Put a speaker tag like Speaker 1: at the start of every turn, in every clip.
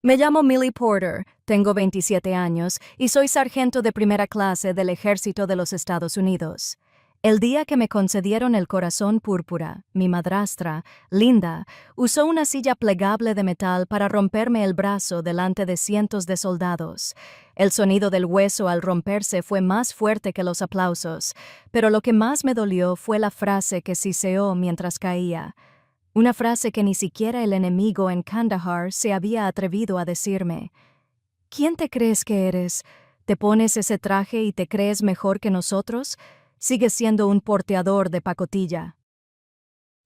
Speaker 1: Me llamo Millie Porter, tengo 27 años y soy sargento de primera clase del Ejército de los Estados Unidos. El día que me concedieron el corazón púrpura, mi madrastra, Linda, usó una silla plegable de metal para romperme el brazo delante de cientos de soldados. El sonido del hueso al romperse fue más fuerte que los aplausos, pero lo que más me dolió fue la frase que siseó mientras caía. Una frase que ni siquiera el enemigo en Kandahar se había atrevido a decirme. ¿Quién te crees que eres? ¿Te pones ese traje y te crees mejor que nosotros? Sigues siendo un porteador de pacotilla.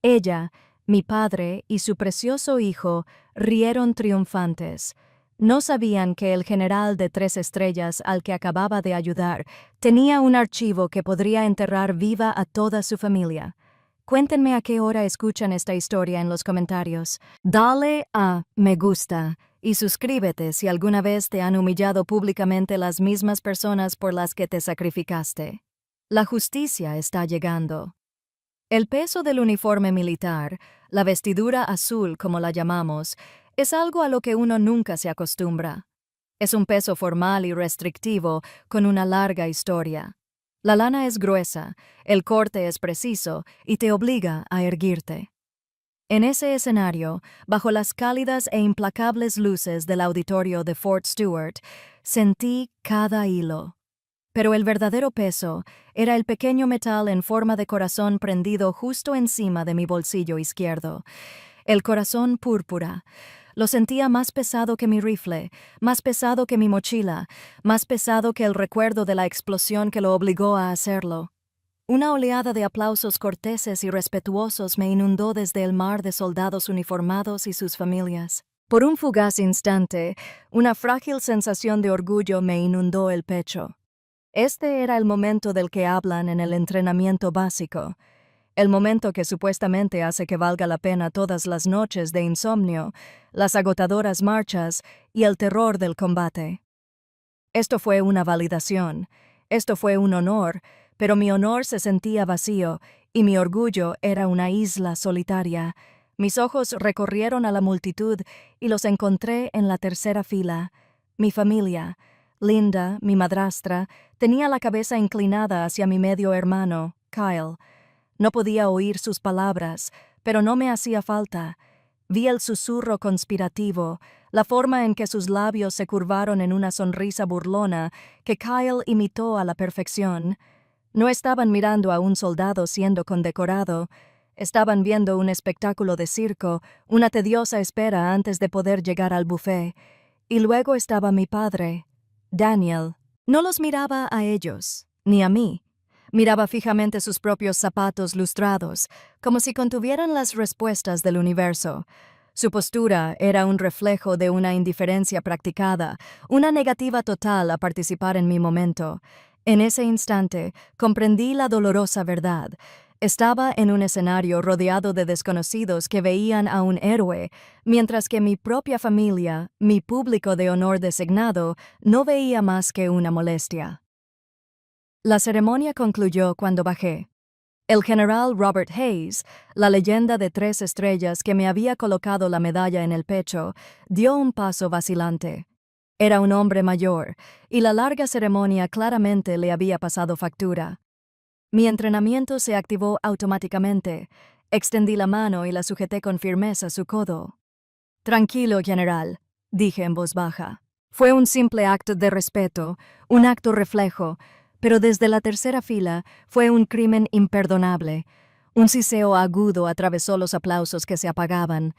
Speaker 1: Ella, mi padre y su precioso hijo rieron triunfantes. No sabían que el general de 3 estrellas al que acababa de ayudar tenía un archivo que podría enterrar viva a toda su familia. Cuéntenme a qué hora escuchan esta historia en los comentarios. Dale a me gusta y suscríbete si alguna vez te han humillado públicamente las mismas personas por las que te sacrificaste. La justicia está llegando. El peso del uniforme militar, la vestidura azul como la llamamos, es algo a lo que uno nunca se acostumbra. Es un peso formal y restrictivo con una larga historia. La lana es gruesa, el corte es preciso y te obliga a erguirte. En ese escenario, bajo las cálidas e implacables luces del auditorio de Fort Stewart, sentí cada hilo. Pero el verdadero peso era el pequeño metal en forma de corazón prendido justo encima de mi bolsillo izquierdo. El corazón púrpura. Lo sentía más pesado que mi rifle, más pesado que mi mochila, más pesado que el recuerdo de la explosión que lo obligó a hacerlo. Una oleada de aplausos corteses y respetuosos me inundó desde el mar de soldados uniformados y sus familias. Por un fugaz instante, una frágil sensación de orgullo me inundó el pecho. Este era el momento del que hablan en el entrenamiento básico. El momento que supuestamente hace que valga la pena todas las noches de insomnio, las agotadoras marchas y el terror del combate. Esto fue una validación, esto fue un honor, pero mi honor se sentía vacío y mi orgullo era una isla solitaria. Mis ojos recorrieron a la multitud y los encontré en la tercera fila. Mi familia, Linda, mi madrastra, tenía la cabeza inclinada hacia mi medio hermano, Kyle. No podía oír sus palabras, pero no me hacía falta. Vi el susurro conspirativo, la forma en que sus labios se curvaron en una sonrisa burlona que Kyle imitó a la perfección. No estaban mirando a un soldado siendo condecorado, estaban viendo un espectáculo de circo, una tediosa espera antes de poder llegar al buffet. Y luego estaba mi padre, Daniel. No los miraba a ellos, ni a mí. Miraba fijamente sus propios zapatos lustrados, como si contuvieran las respuestas del universo. Su postura era un reflejo de una indiferencia practicada, una negativa total a participar en mi momento. En ese instante, comprendí la dolorosa verdad. Estaba en un escenario rodeado de desconocidos que veían a un héroe, mientras que mi propia familia, mi público de honor designado, no veía más que una molestia. La ceremonia concluyó cuando bajé. El general Robert Hayes, la leyenda de 3 estrellas que me había colocado la medalla en el pecho, dio un paso vacilante. Era un hombre mayor, y la larga ceremonia claramente le había pasado factura. Mi entrenamiento se activó automáticamente. Extendí la mano y la sujeté con firmeza su codo. «Tranquilo, general», dije en voz baja. Fue un simple acto de respeto, un acto reflejo, pero desde la tercera fila fue un crimen imperdonable. Un siseo agudo atravesó los aplausos que se apagaban.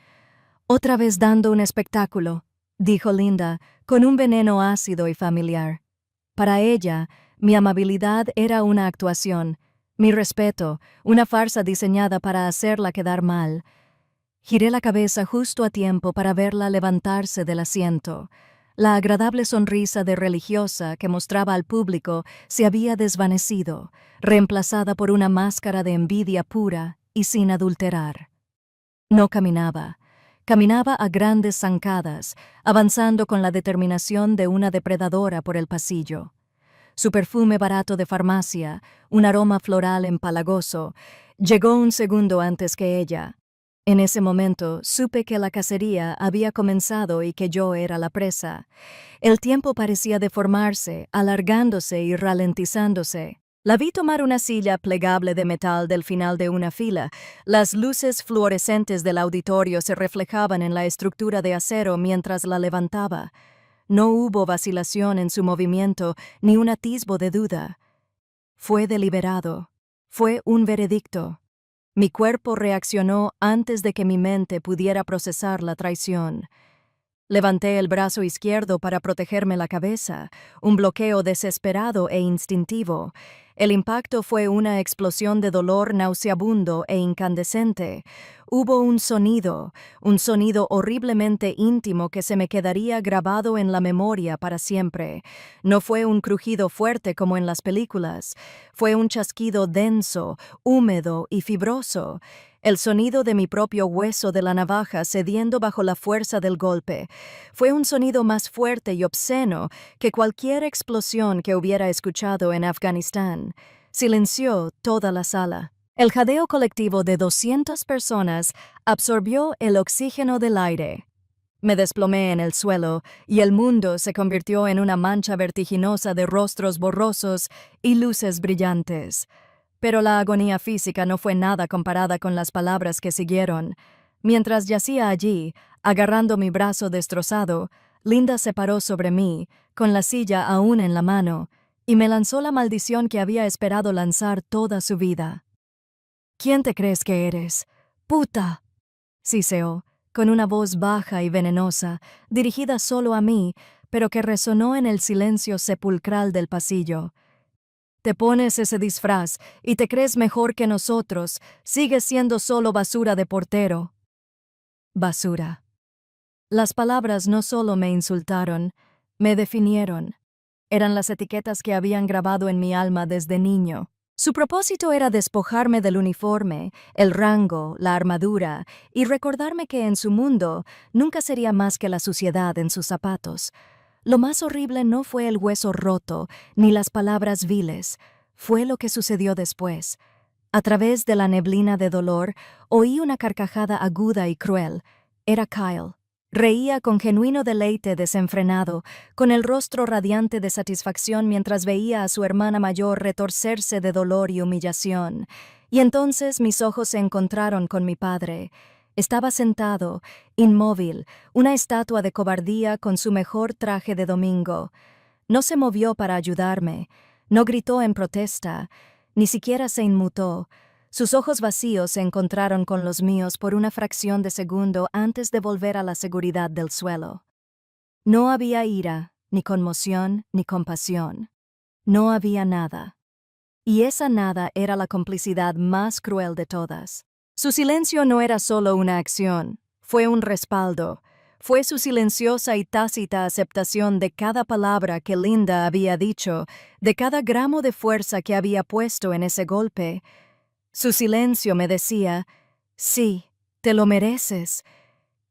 Speaker 1: «Otra vez dando un espectáculo», dijo Linda, con un veneno ácido y familiar. Para ella, mi amabilidad era una actuación, mi respeto, una farsa diseñada para hacerla quedar mal. Giré la cabeza justo a tiempo para verla levantarse del asiento. La agradable sonrisa de religiosa que mostraba al público se había desvanecido, reemplazada por una máscara de envidia pura y sin adulterar. No caminaba. Caminaba a grandes zancadas, avanzando con la determinación de una depredadora por el pasillo. Su perfume barato de farmacia, un aroma floral empalagoso, llegó un segundo antes que ella. En ese momento supe que la cacería había comenzado y que yo era la presa. El tiempo parecía deformarse, alargándose y ralentizándose. La vi tomar una silla plegable de metal del final de una fila. Las luces fluorescentes del auditorio se reflejaban en la estructura de acero mientras la levantaba. No hubo vacilación en su movimiento ni un atisbo de duda. Fue deliberado. Fue un veredicto. Mi cuerpo reaccionó antes de que mi mente pudiera procesar la traición. Levanté el brazo izquierdo para protegerme la cabeza, un bloqueo desesperado e instintivo. El impacto fue una explosión de dolor nauseabundo e incandescente. Hubo un sonido horriblemente íntimo que se me quedaría grabado en la memoria para siempre. No fue un crujido fuerte como en las películas, fue un chasquido denso, húmedo y fibroso. El sonido de mi propio hueso de la navaja cediendo bajo la fuerza del golpe. Fue un sonido más fuerte y obsceno que cualquier explosión que hubiera escuchado en Afganistán. Silenció toda la sala. El jadeo colectivo de 200 personas absorbió el oxígeno del aire. Me desplomé en el suelo y el mundo se convirtió en una mancha vertiginosa de rostros borrosos y luces brillantes. Pero la agonía física no fue nada comparada con las palabras que siguieron. Mientras yacía allí, agarrando mi brazo destrozado, Linda se paró sobre mí, con la silla aún en la mano, y me lanzó la maldición que había esperado lanzar toda su vida. ¿Quién te crees que eres? ¡Puta!, siseó, con una voz baja y venenosa, dirigida solo a mí, pero que resonó en el silencio sepulcral del pasillo. Te pones ese disfraz y te crees mejor que nosotros, sigues siendo solo basura de portero. Basura. Las palabras no solo me insultaron, me definieron. Eran las etiquetas que habían grabado en mi alma desde niño. Su propósito era despojarme del uniforme, el rango, la armadura, y recordarme que en su mundo nunca sería más que la suciedad en sus zapatos. Lo más horrible no fue el hueso roto, ni las palabras viles, fue lo que sucedió después. A través de la neblina de dolor, oí una carcajada aguda y cruel. Era Kyle. Reía con genuino deleite desenfrenado, con el rostro radiante de satisfacción mientras veía a su hermana mayor retorcerse de dolor y humillación. Y entonces mis ojos se encontraron con mi padre. Estaba sentado, inmóvil, una estatua de cobardía con su mejor traje de domingo. No se movió para ayudarme, no gritó en protesta, ni siquiera se inmutó. Sus ojos vacíos se encontraron con los míos por una fracción de segundo antes de volver a la seguridad del suelo. No había ira, ni conmoción, ni compasión. No había nada. Y esa nada era la complicidad más cruel de todas. Su silencio no era solo una acción, fue un respaldo. Fue su silenciosa y tácita aceptación de cada palabra que Linda había dicho, de cada gramo de fuerza que había puesto en ese golpe. Su silencio me decía, sí, te lo mereces.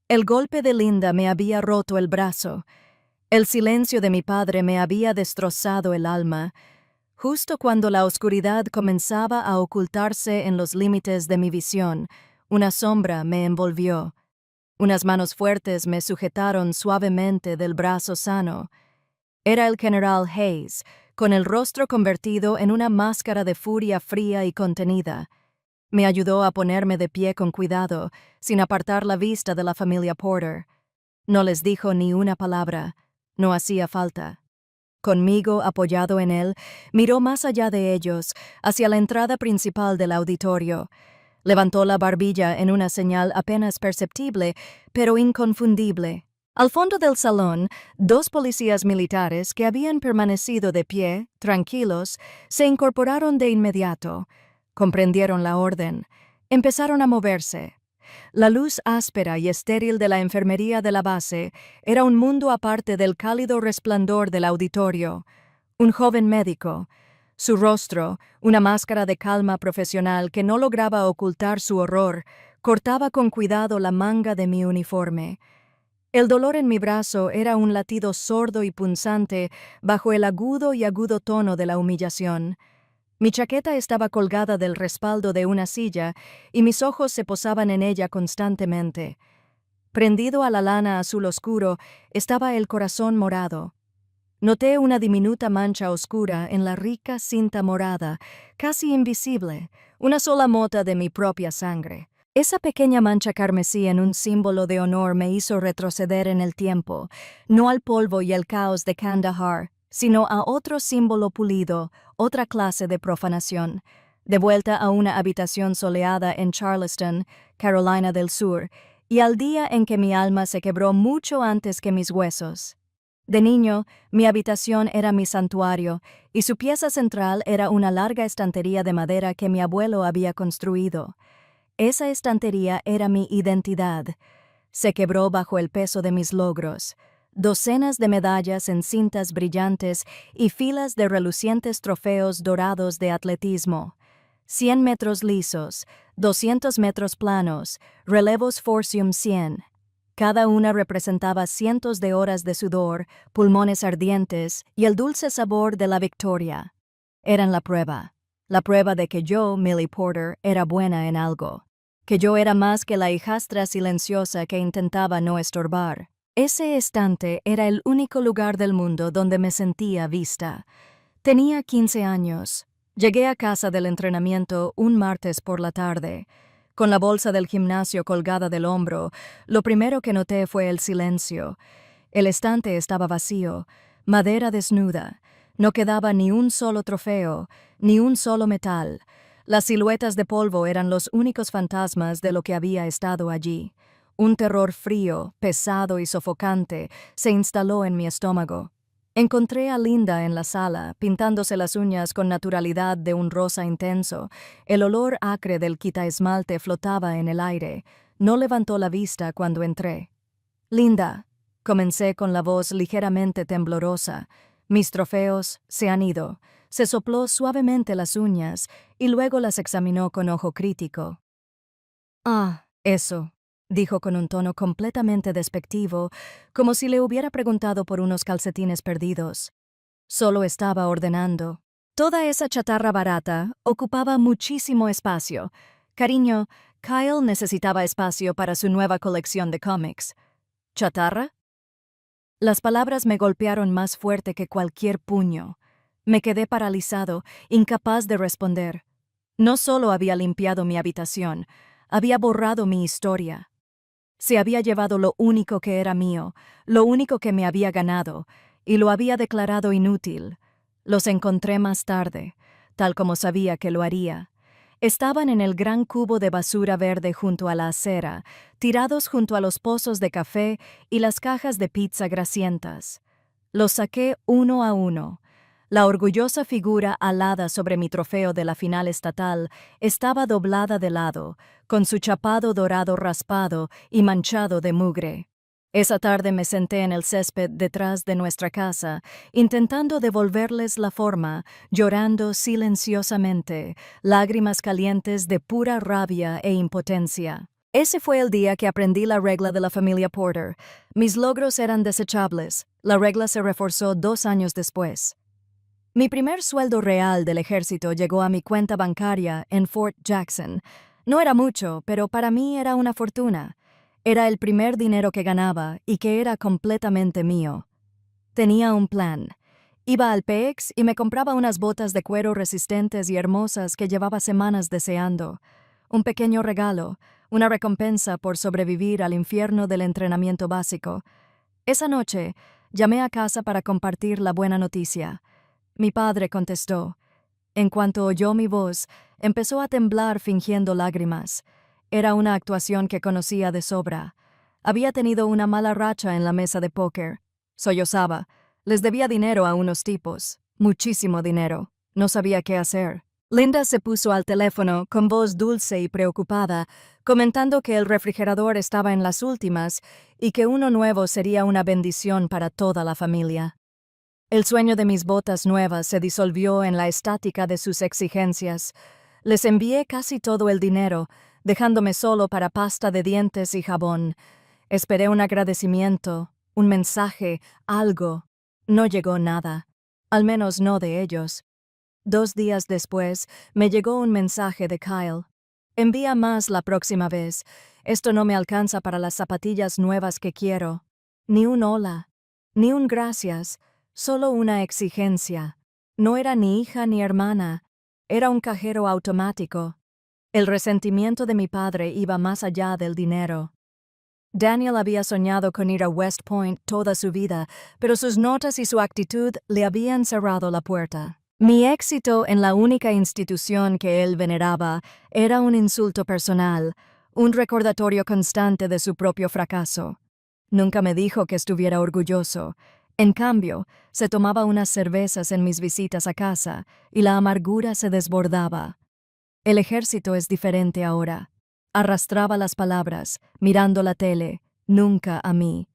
Speaker 1: El golpe de Linda me había roto el brazo. El silencio de mi padre me había destrozado el alma. Justo cuando la oscuridad comenzaba a ocultarse en los límites de mi visión, una sombra me envolvió. Unas manos fuertes me sujetaron suavemente del brazo sano. Era el general Hayes, con el rostro convertido en una máscara de furia fría y contenida. Me ayudó a ponerme de pie con cuidado, sin apartar la vista de la familia Porter. No les dijo ni una palabra. No hacía falta. Conmigo apoyado en él, miró más allá de ellos, hacia la entrada principal del auditorio. Levantó la barbilla en una señal apenas perceptible, pero inconfundible. Al fondo del salón, 2 policías militares que habían permanecido de pie, tranquilos, se incorporaron de inmediato. Comprendieron la orden. Empezaron a moverse. La luz áspera y estéril de la enfermería de la base era un mundo aparte del cálido resplandor del auditorio. Un joven médico. Su rostro, una máscara de calma profesional que no lograba ocultar su horror, cortaba con cuidado la manga de mi uniforme. El dolor en mi brazo era un latido sordo y punzante bajo el agudo tono de la humillación. Mi chaqueta estaba colgada del respaldo de una silla y mis ojos se posaban en ella constantemente. Prendido a la lana azul oscuro estaba el corazón morado. Noté una diminuta mancha oscura en la rica cinta morada, casi invisible, una sola mota de mi propia sangre. Esa pequeña mancha carmesí en un símbolo de honor me hizo retroceder en el tiempo, no al polvo y el caos de Kandahar, sino a otro símbolo pulido, otra clase de profanación, de vuelta a una habitación soleada en Charleston, Carolina del Sur, y al día en que mi alma se quebró mucho antes que mis huesos. De niño, mi habitación era mi santuario, y su pieza central era una larga estantería de madera que mi abuelo había construido. Esa estantería era mi identidad. Se quebró bajo el peso de mis logros. Docenas de medallas en cintas brillantes y filas de relucientes trofeos dorados de atletismo. 100 metros lisos, 200 metros planos, relevos Forcium 100. Cada una representaba cientos de horas de sudor, pulmones ardientes y el dulce sabor de la victoria. Eran la prueba de que yo, Millie Porter, era buena en algo, que yo era más que la hijastra silenciosa que intentaba no estorbar. Ese estante era el único lugar del mundo donde me sentía vista. Tenía 15 años. Llegué a casa del entrenamiento un martes por la tarde. Con la bolsa del gimnasio colgada del hombro, lo primero que noté fue el silencio. El estante estaba vacío, madera desnuda. No quedaba ni un solo trofeo, ni un solo metal. Las siluetas de polvo eran los únicos fantasmas de lo que había estado allí. Un terror frío, pesado y sofocante se instaló en mi estómago. Encontré a Linda en la sala, pintándose las uñas con naturalidad de un rosa intenso. El olor acre del quitaesmalte flotaba en el aire. No levantó la vista cuando entré. «Linda», comencé con la voz ligeramente temblorosa. «Mis trofeos se han ido». Se sopló suavemente las uñas y luego las examinó con ojo crítico. «Ah, eso», dijo con un tono completamente despectivo, como si le hubiera preguntado por unos calcetines perdidos. Solo estaba ordenando. Toda esa chatarra barata ocupaba muchísimo espacio. Cariño, Kyle necesitaba espacio para su nueva colección de cómics. ¿Chatarra? Las palabras me golpearon más fuerte que cualquier puño. Me quedé paralizado, incapaz de responder. No solo había limpiado mi habitación, había borrado mi historia. Se había llevado lo único que era mío, lo único que me había ganado, y lo había declarado inútil. Los encontré más tarde, tal como sabía que lo haría. Estaban en el gran cubo de basura verde junto a la acera, tirados junto a los pozos de café y las cajas de pizza grasientas. Los saqué uno a uno. La orgullosa figura alada sobre mi trofeo de la final estatal estaba doblada de lado, con su chapado dorado raspado y manchado de mugre. Esa tarde me senté en el césped detrás de nuestra casa, intentando devolverles la forma, llorando silenciosamente, lágrimas calientes de pura rabia e impotencia. Ese fue el día que aprendí la regla de la familia Porter. Mis logros eran desechables. La regla se reforzó 2 años después. Mi primer sueldo real del ejército llegó a mi cuenta bancaria en Fort Jackson. No era mucho, pero para mí era una fortuna. Era el primer dinero que ganaba y que era completamente mío. Tenía un plan. Iba al PEX y me compraba unas botas de cuero resistentes y hermosas que llevaba semanas deseando. Un pequeño regalo, una recompensa por sobrevivir al infierno del entrenamiento básico. Esa noche, llamé a casa para compartir la buena noticia. Mi padre contestó. En cuanto oyó mi voz, empezó a temblar fingiendo lágrimas. Era una actuación que conocía de sobra. Había tenido una mala racha en la mesa de póker. Sollozaba. Les debía dinero a unos tipos. Muchísimo dinero. No sabía qué hacer. Linda se puso al teléfono con voz dulce y preocupada, comentando que el refrigerador estaba en las últimas y que uno nuevo sería una bendición para toda la familia. El sueño de mis botas nuevas se disolvió en la estática de sus exigencias. Les envié casi todo el dinero, dejándome solo para pasta de dientes y jabón. Esperé un agradecimiento, un mensaje, algo. No llegó nada, al menos no de ellos. 2 días después, me llegó un mensaje de Kyle. Envía más la próxima vez. Esto no me alcanza para las zapatillas nuevas que quiero. Ni un hola, ni un gracias, solo una exigencia. No era ni hija ni hermana, era un cajero automático. El resentimiento de mi padre iba más allá del dinero. Daniel había soñado con ir a West Point toda su vida, pero sus notas y su actitud le habían cerrado la puerta. Mi éxito en la única institución que él veneraba era un insulto personal, un recordatorio constante de su propio fracaso. Nunca me dijo que estuviera orgulloso. En cambio, se tomaba unas cervezas en mis visitas a casa y la amargura se desbordaba. El ejército es diferente ahora. Arrastraba las palabras, mirando la tele, nunca a mí.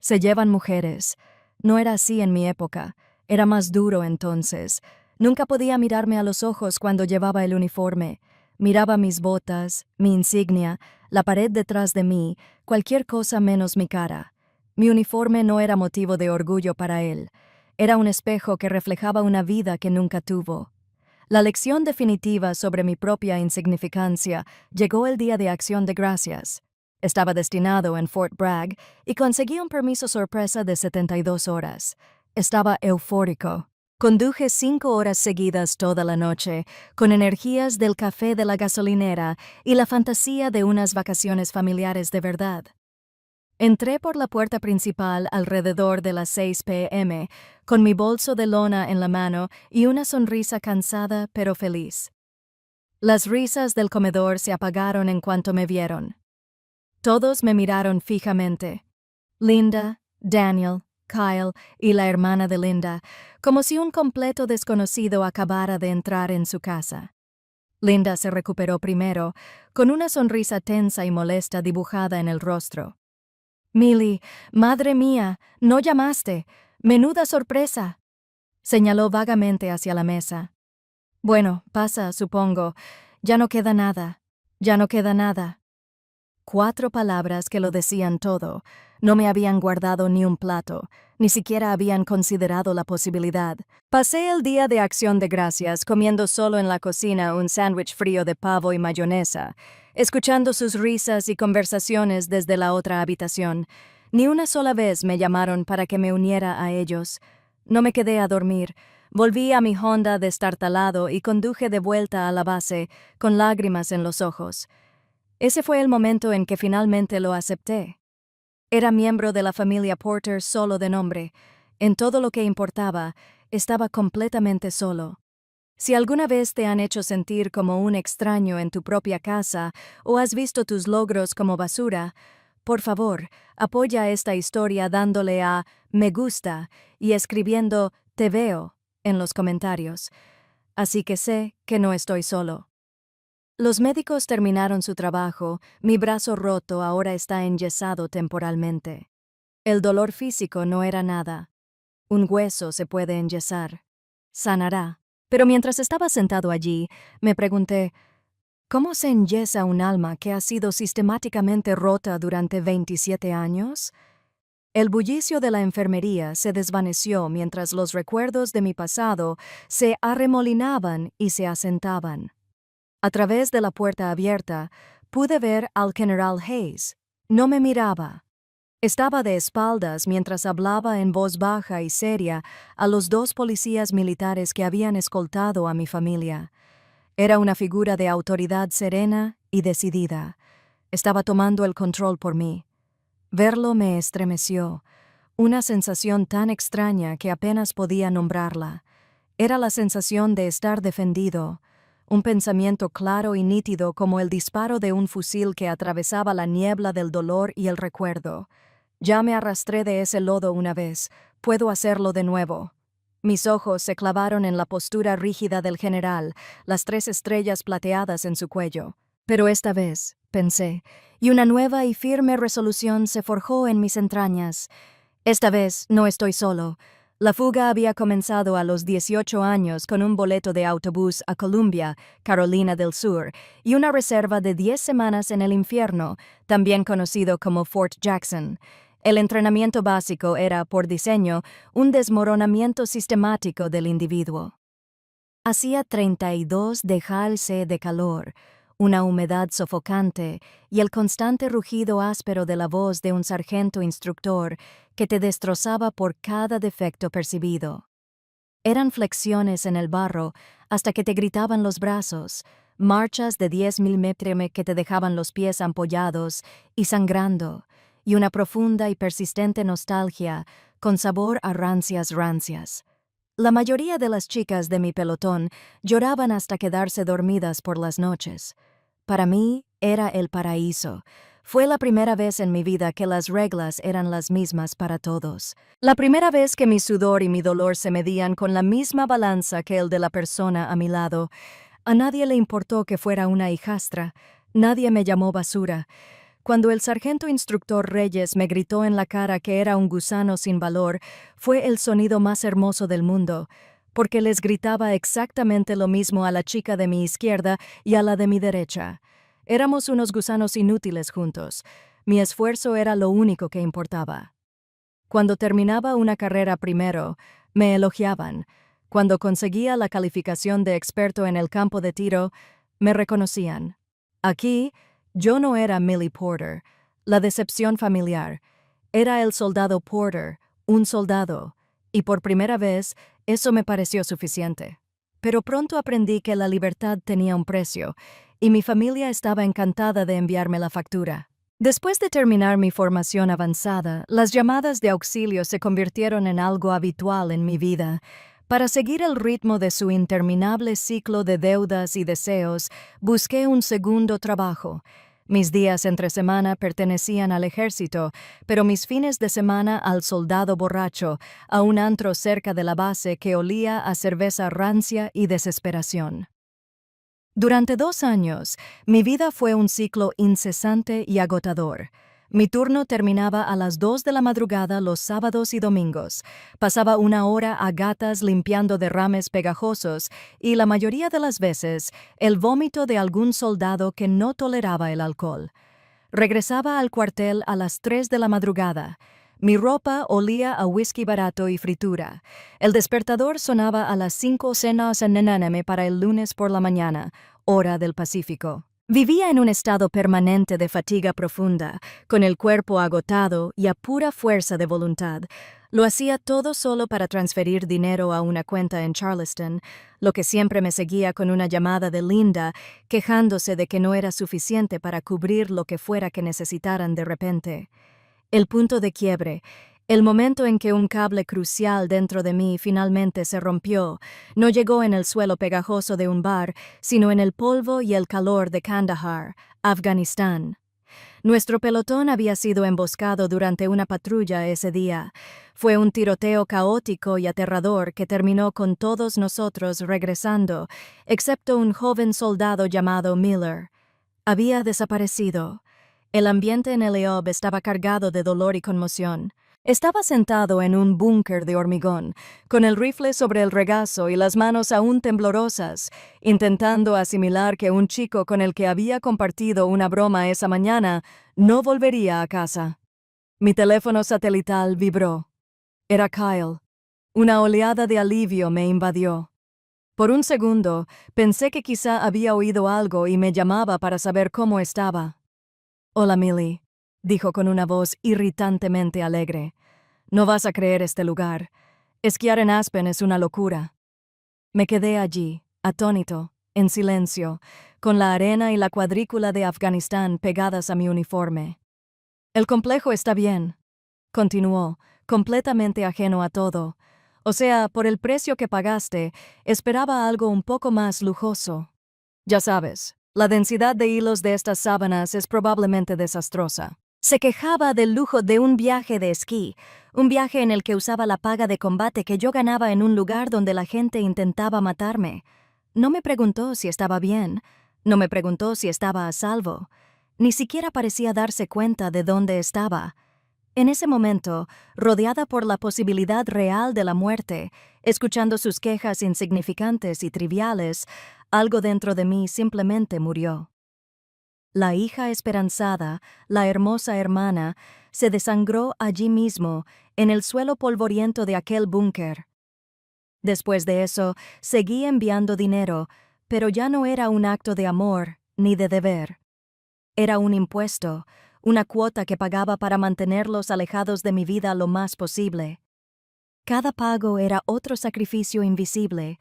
Speaker 1: Se llevan mujeres. No era así en mi época. Era más duro entonces. Nunca podía mirarme a los ojos cuando llevaba el uniforme. Miraba mis botas, mi insignia, la pared detrás de mí, cualquier cosa menos mi cara. Mi uniforme no era motivo de orgullo para él. Era un espejo que reflejaba una vida que nunca tuvo. La lección definitiva sobre mi propia insignificancia llegó el día de Acción de Gracias. Estaba destinado en Fort Bragg y conseguí un permiso sorpresa de 72 horas. Estaba eufórico. Conduje 5 horas seguidas toda la noche, con energías del café de la gasolinera y la fantasía de unas vacaciones familiares de verdad. Entré por la puerta principal alrededor de las 6 p.m., con mi bolso de lona en la mano y una sonrisa cansada pero feliz. Las risas del comedor se apagaron en cuanto me vieron. Todos me miraron fijamente. Linda, Daniel, Kyle y la hermana de Linda, como si un completo desconocido acabara de entrar en su casa. Linda se recuperó primero, con una sonrisa tensa y molesta dibujada en el rostro. «Millie, madre mía, no llamaste. Menuda sorpresa», señaló vagamente hacia la mesa. «Bueno, pasa, supongo. Ya no queda nada. Ya no queda nada». 4 palabras que lo decían todo. No me habían guardado ni un plato, ni siquiera habían considerado la posibilidad. Pasé el día de Acción de Gracias comiendo solo en la cocina un sándwich frío de pavo y mayonesa, escuchando sus risas y conversaciones desde la otra habitación. Ni una sola vez me llamaron para que me uniera a ellos. No me quedé a dormir. Volví a mi Honda destartalado y conduje de vuelta a la base, con lágrimas en los ojos. Ese fue el momento en que finalmente lo acepté. Era miembro de la familia Porter solo de nombre. En todo lo que importaba, estaba completamente solo. Si alguna vez te han hecho sentir como un extraño en tu propia casa o has visto tus logros como basura, por favor, apoya esta historia dándole a me gusta y escribiendo te veo en los comentarios. Así que sé que no estoy solo. Los médicos terminaron su trabajo, mi brazo roto ahora está enyesado temporalmente. El dolor físico no era nada. Un hueso se puede enyesar. Sanará. Pero mientras estaba sentado allí, me pregunté, ¿cómo se enyesa un alma que ha sido sistemáticamente rota durante 27 años? El bullicio de la enfermería se desvaneció mientras los recuerdos de mi pasado se arremolinaban y se asentaban. A través de la puerta abierta, pude ver al general Hayes. No me miraba. Estaba de espaldas mientras hablaba en voz baja y seria a los 2 policías militares que habían escoltado a mi familia. Era una figura de autoridad serena y decidida. Estaba tomando el control por mí. Verlo me estremeció, una sensación tan extraña que apenas podía nombrarla. Era la sensación de estar defendido, un pensamiento claro y nítido como el disparo de un fusil que atravesaba la niebla del dolor y el recuerdo. Ya me arrastré de ese lodo una vez, puedo hacerlo de nuevo. Mis ojos se clavaron en la postura rígida del general, las 3 estrellas plateadas en su cuello. Pero esta vez, pensé, y una nueva y firme resolución se forjó en mis entrañas. Esta vez no estoy solo. La fuga había comenzado a los 18 años con un boleto de autobús a Columbia, Carolina del Sur, y una reserva de 10 semanas en el infierno, también conocido como Fort Jackson. El entrenamiento básico era, por diseño, un desmoronamiento sistemático del individuo. Hacía 32 dejarse de calor, una humedad sofocante y el constante rugido áspero de la voz de un sargento instructor que te destrozaba por cada defecto percibido. Eran flexiones en el barro hasta que te gritaban los brazos, marchas de 10.000 metros que te dejaban los pies ampollados y sangrando, y una profunda y persistente nostalgia con sabor a rancias. La mayoría de las chicas de mi pelotón lloraban hasta quedarse dormidas por las noches. Para mí era el paraíso. Fue la primera vez en mi vida que las reglas eran las mismas para todos. La primera vez que mi sudor y mi dolor se medían con la misma balanza que el de la persona a mi lado. A nadie le importó que fuera una hijastra. Nadie me llamó basura. Cuando el sargento instructor Reyes me gritó en la cara que era un gusano sin valor, fue el sonido más hermoso del mundo, porque les gritaba exactamente lo mismo a la chica de mi izquierda y a la de mi derecha. Éramos unos gusanos inútiles juntos. Mi esfuerzo era lo único que importaba. Cuando terminaba una carrera primero, me elogiaban. Cuando conseguía la calificación de experto en el campo de tiro, me reconocían. Aquí, yo no era Millie Porter, la decepción familiar. Era el soldado Porter, un soldado, y por primera vez eso me pareció suficiente. Pero pronto aprendí que la libertad tenía un precio, y mi familia estaba encantada de enviarme la factura. Después de terminar mi formación avanzada, las llamadas de auxilio se convirtieron en algo habitual en mi vida. Para seguir el ritmo de su interminable ciclo de deudas y deseos, busqué un segundo trabajo. Mis días entre semana pertenecían al ejército, pero mis fines de semana al soldado borracho, a un antro cerca de la base que olía a cerveza rancia y desesperación. Durante 2 años, mi vida fue un ciclo incesante y agotador. Mi turno terminaba a las 2 de la madrugada los sábados y domingos. Pasaba 1 hora a gatas limpiando derrames pegajosos y, la mayoría de las veces, el vómito de algún soldado que no toleraba el alcohol. Regresaba al cuartel a las 3 de la madrugada. Mi ropa olía a whisky barato y fritura. El despertador sonaba a las 5 cenas en para el lunes por la mañana, hora del Pacífico. Vivía en un estado permanente de fatiga profunda, con el cuerpo agotado y a pura fuerza de voluntad. Lo hacía todo solo para transferir dinero a una cuenta en Charleston, lo que siempre me seguía con una llamada de Linda, quejándose de que no era suficiente para cubrir lo que fuera que necesitaran de repente. El punto de quiebre, el momento en que un cable crucial dentro de mí finalmente se rompió, no llegó en el suelo pegajoso de un bar, sino en el polvo y el calor de Kandahar, Afganistán. Nuestro pelotón había sido emboscado durante una patrulla ese día. Fue un tiroteo caótico y aterrador que terminó con todos nosotros regresando, excepto un joven soldado llamado Miller. Había desaparecido. El ambiente en el EOB estaba cargado de dolor y conmoción. Estaba sentado en un búnker de hormigón, con el rifle sobre el regazo y las manos aún temblorosas, intentando asimilar que un chico con el que había compartido una broma esa mañana no volvería a casa. Mi teléfono satelital vibró. Era Kyle. Una oleada de alivio me invadió. Por un segundo, pensé que quizá había oído algo y me llamaba para saber cómo estaba. «Hola, Millie», dijo con una voz irritantemente alegre. «No vas a creer este lugar. Esquiar en Aspen es una locura». Me quedé allí, atónito, en silencio, con la arena y la cuadrícula de Afganistán pegadas a mi uniforme. «El complejo está bien», continuó, completamente ajeno a todo. «O sea, por el precio que pagaste, esperaba algo un poco más lujoso. Ya sabes, la densidad de hilos de estas sábanas es probablemente desastrosa». Se quejaba del lujo de un viaje de esquí, un viaje en el que usaba la paga de combate que yo ganaba en un lugar donde la gente intentaba matarme. No me preguntó si estaba bien, no me preguntó si estaba a salvo. Ni siquiera parecía darse cuenta de dónde estaba. En ese momento, rodeada por la posibilidad real de la muerte, escuchando sus quejas insignificantes y triviales, algo dentro de mí simplemente murió. La hija esperanzada, la hermosa hermana, se desangró allí mismo, en el suelo polvoriento de aquel búnker. Después de eso, seguí enviando dinero, pero ya no era un acto de amor ni de deber. Era un impuesto, una cuota que pagaba para mantenerlos alejados de mi vida lo más posible. Cada pago era otro sacrificio invisible,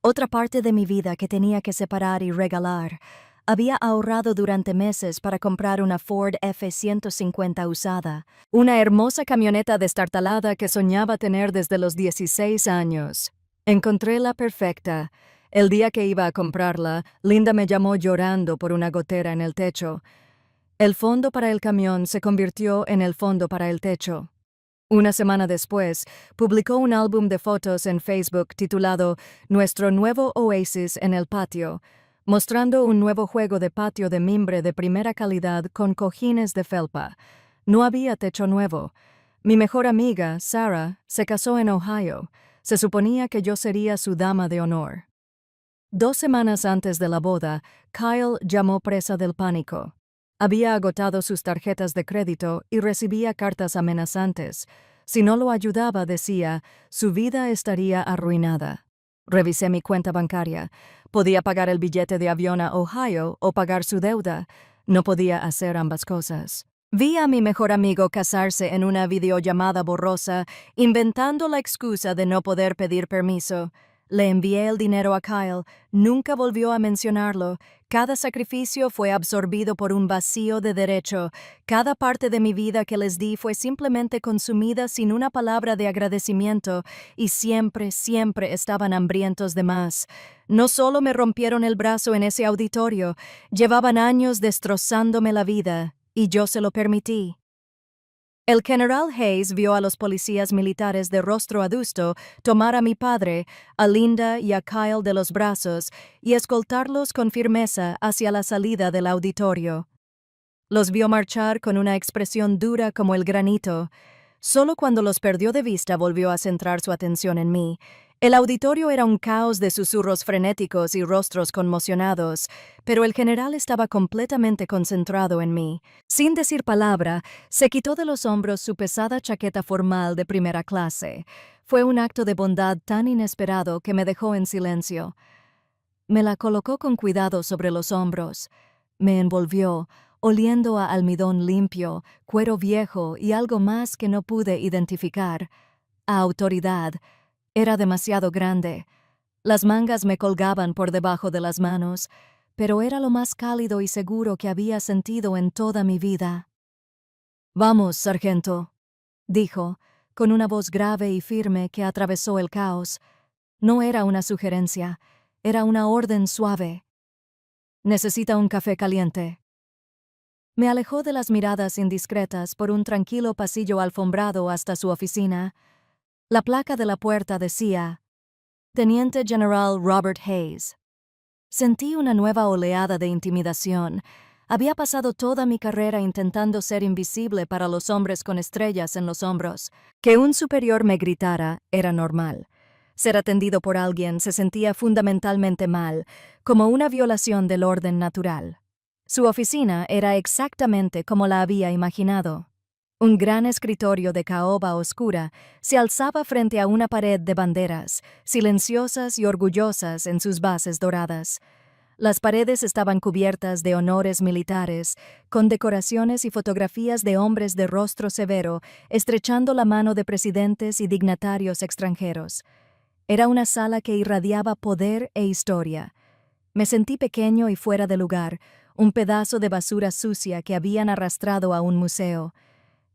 Speaker 1: otra parte de mi vida que tenía que separar y regalar. Había ahorrado durante meses para comprar una Ford F-150 usada, una hermosa camioneta destartalada que soñaba tener desde los 16 años. Encontré la perfecta. El día que iba a comprarla, Linda me llamó llorando por una gotera en el techo. El fondo para el camión se convirtió en el fondo para el techo. Una semana después, publicó un álbum de fotos en Facebook titulado Nuestro nuevo oasis en el patio, mostrando un nuevo juego de patio de mimbre de primera calidad con cojines de felpa. No había techo nuevo. Mi mejor amiga, Sarah, se casó en Ohio. Se suponía que yo sería su dama de honor. 2 semanas antes de la boda, Kyle llamó presa del pánico. Había agotado sus tarjetas de crédito y recibía cartas amenazantes. Si no lo ayudaba, decía, su vida estaría arruinada. Revisé mi cuenta bancaria. Podía pagar el billete de avión a Ohio o pagar su deuda. No podía hacer ambas cosas. Vi a mi mejor amigo casarse en una videollamada borrosa, inventando la excusa de no poder pedir permiso. Le envié el dinero a Kyle, nunca volvió a mencionarlo. Cada sacrificio fue absorbido por un vacío de derecho. Cada parte de mi vida que les di fue simplemente consumida sin una palabra de agradecimiento, y siempre, siempre estaban hambrientos de más. No solo me rompieron el brazo en ese auditorio, llevaban años destrozándome la vida, y yo se lo permití. El general Hayes vio a los policías militares de rostro adusto tomar a mi padre, a Linda y a Kyle de los brazos y escoltarlos con firmeza hacia la salida del auditorio. Los vio marchar con una expresión dura como el granito. Solo cuando los perdió de vista volvió a centrar su atención en mí. El auditorio era un caos de susurros frenéticos y rostros conmocionados, pero el general estaba completamente concentrado en mí. Sin decir palabra, se quitó de los hombros su pesada chaqueta formal de primera clase. Fue un acto de bondad tan inesperado que me dejó en silencio. Me la colocó con cuidado sobre los hombros. Me envolvió, oliendo a almidón limpio, cuero viejo y algo más que no pude identificar. A autoridad. Era demasiado grande. Las mangas me colgaban por debajo de las manos, pero era lo más cálido y seguro que había sentido en toda mi vida. «Vamos, sargento», dijo, con una voz grave y firme que atravesó el caos. No era una sugerencia, era una orden suave. «¿Necesita un café caliente?» Me alejó de las miradas indiscretas por un tranquilo pasillo alfombrado hasta su oficina. La placa de la puerta decía, Teniente General Robert Hayes. Sentí una nueva oleada de intimidación. Había pasado toda mi carrera intentando ser invisible para los hombres con estrellas en los hombros. Que un superior me gritara era normal. Ser atendido por alguien se sentía fundamentalmente mal, como una violación del orden natural. Su oficina era exactamente como la había imaginado. Un gran escritorio de caoba oscura se alzaba frente a una pared de banderas, silenciosas y orgullosas en sus bases doradas. Las paredes estaban cubiertas de honores militares, con decoraciones y fotografías de hombres de rostro severo, estrechando la mano de presidentes y dignatarios extranjeros. Era una sala que irradiaba poder e historia. Me sentí pequeño y fuera de lugar, un pedazo de basura sucia que habían arrastrado a un museo.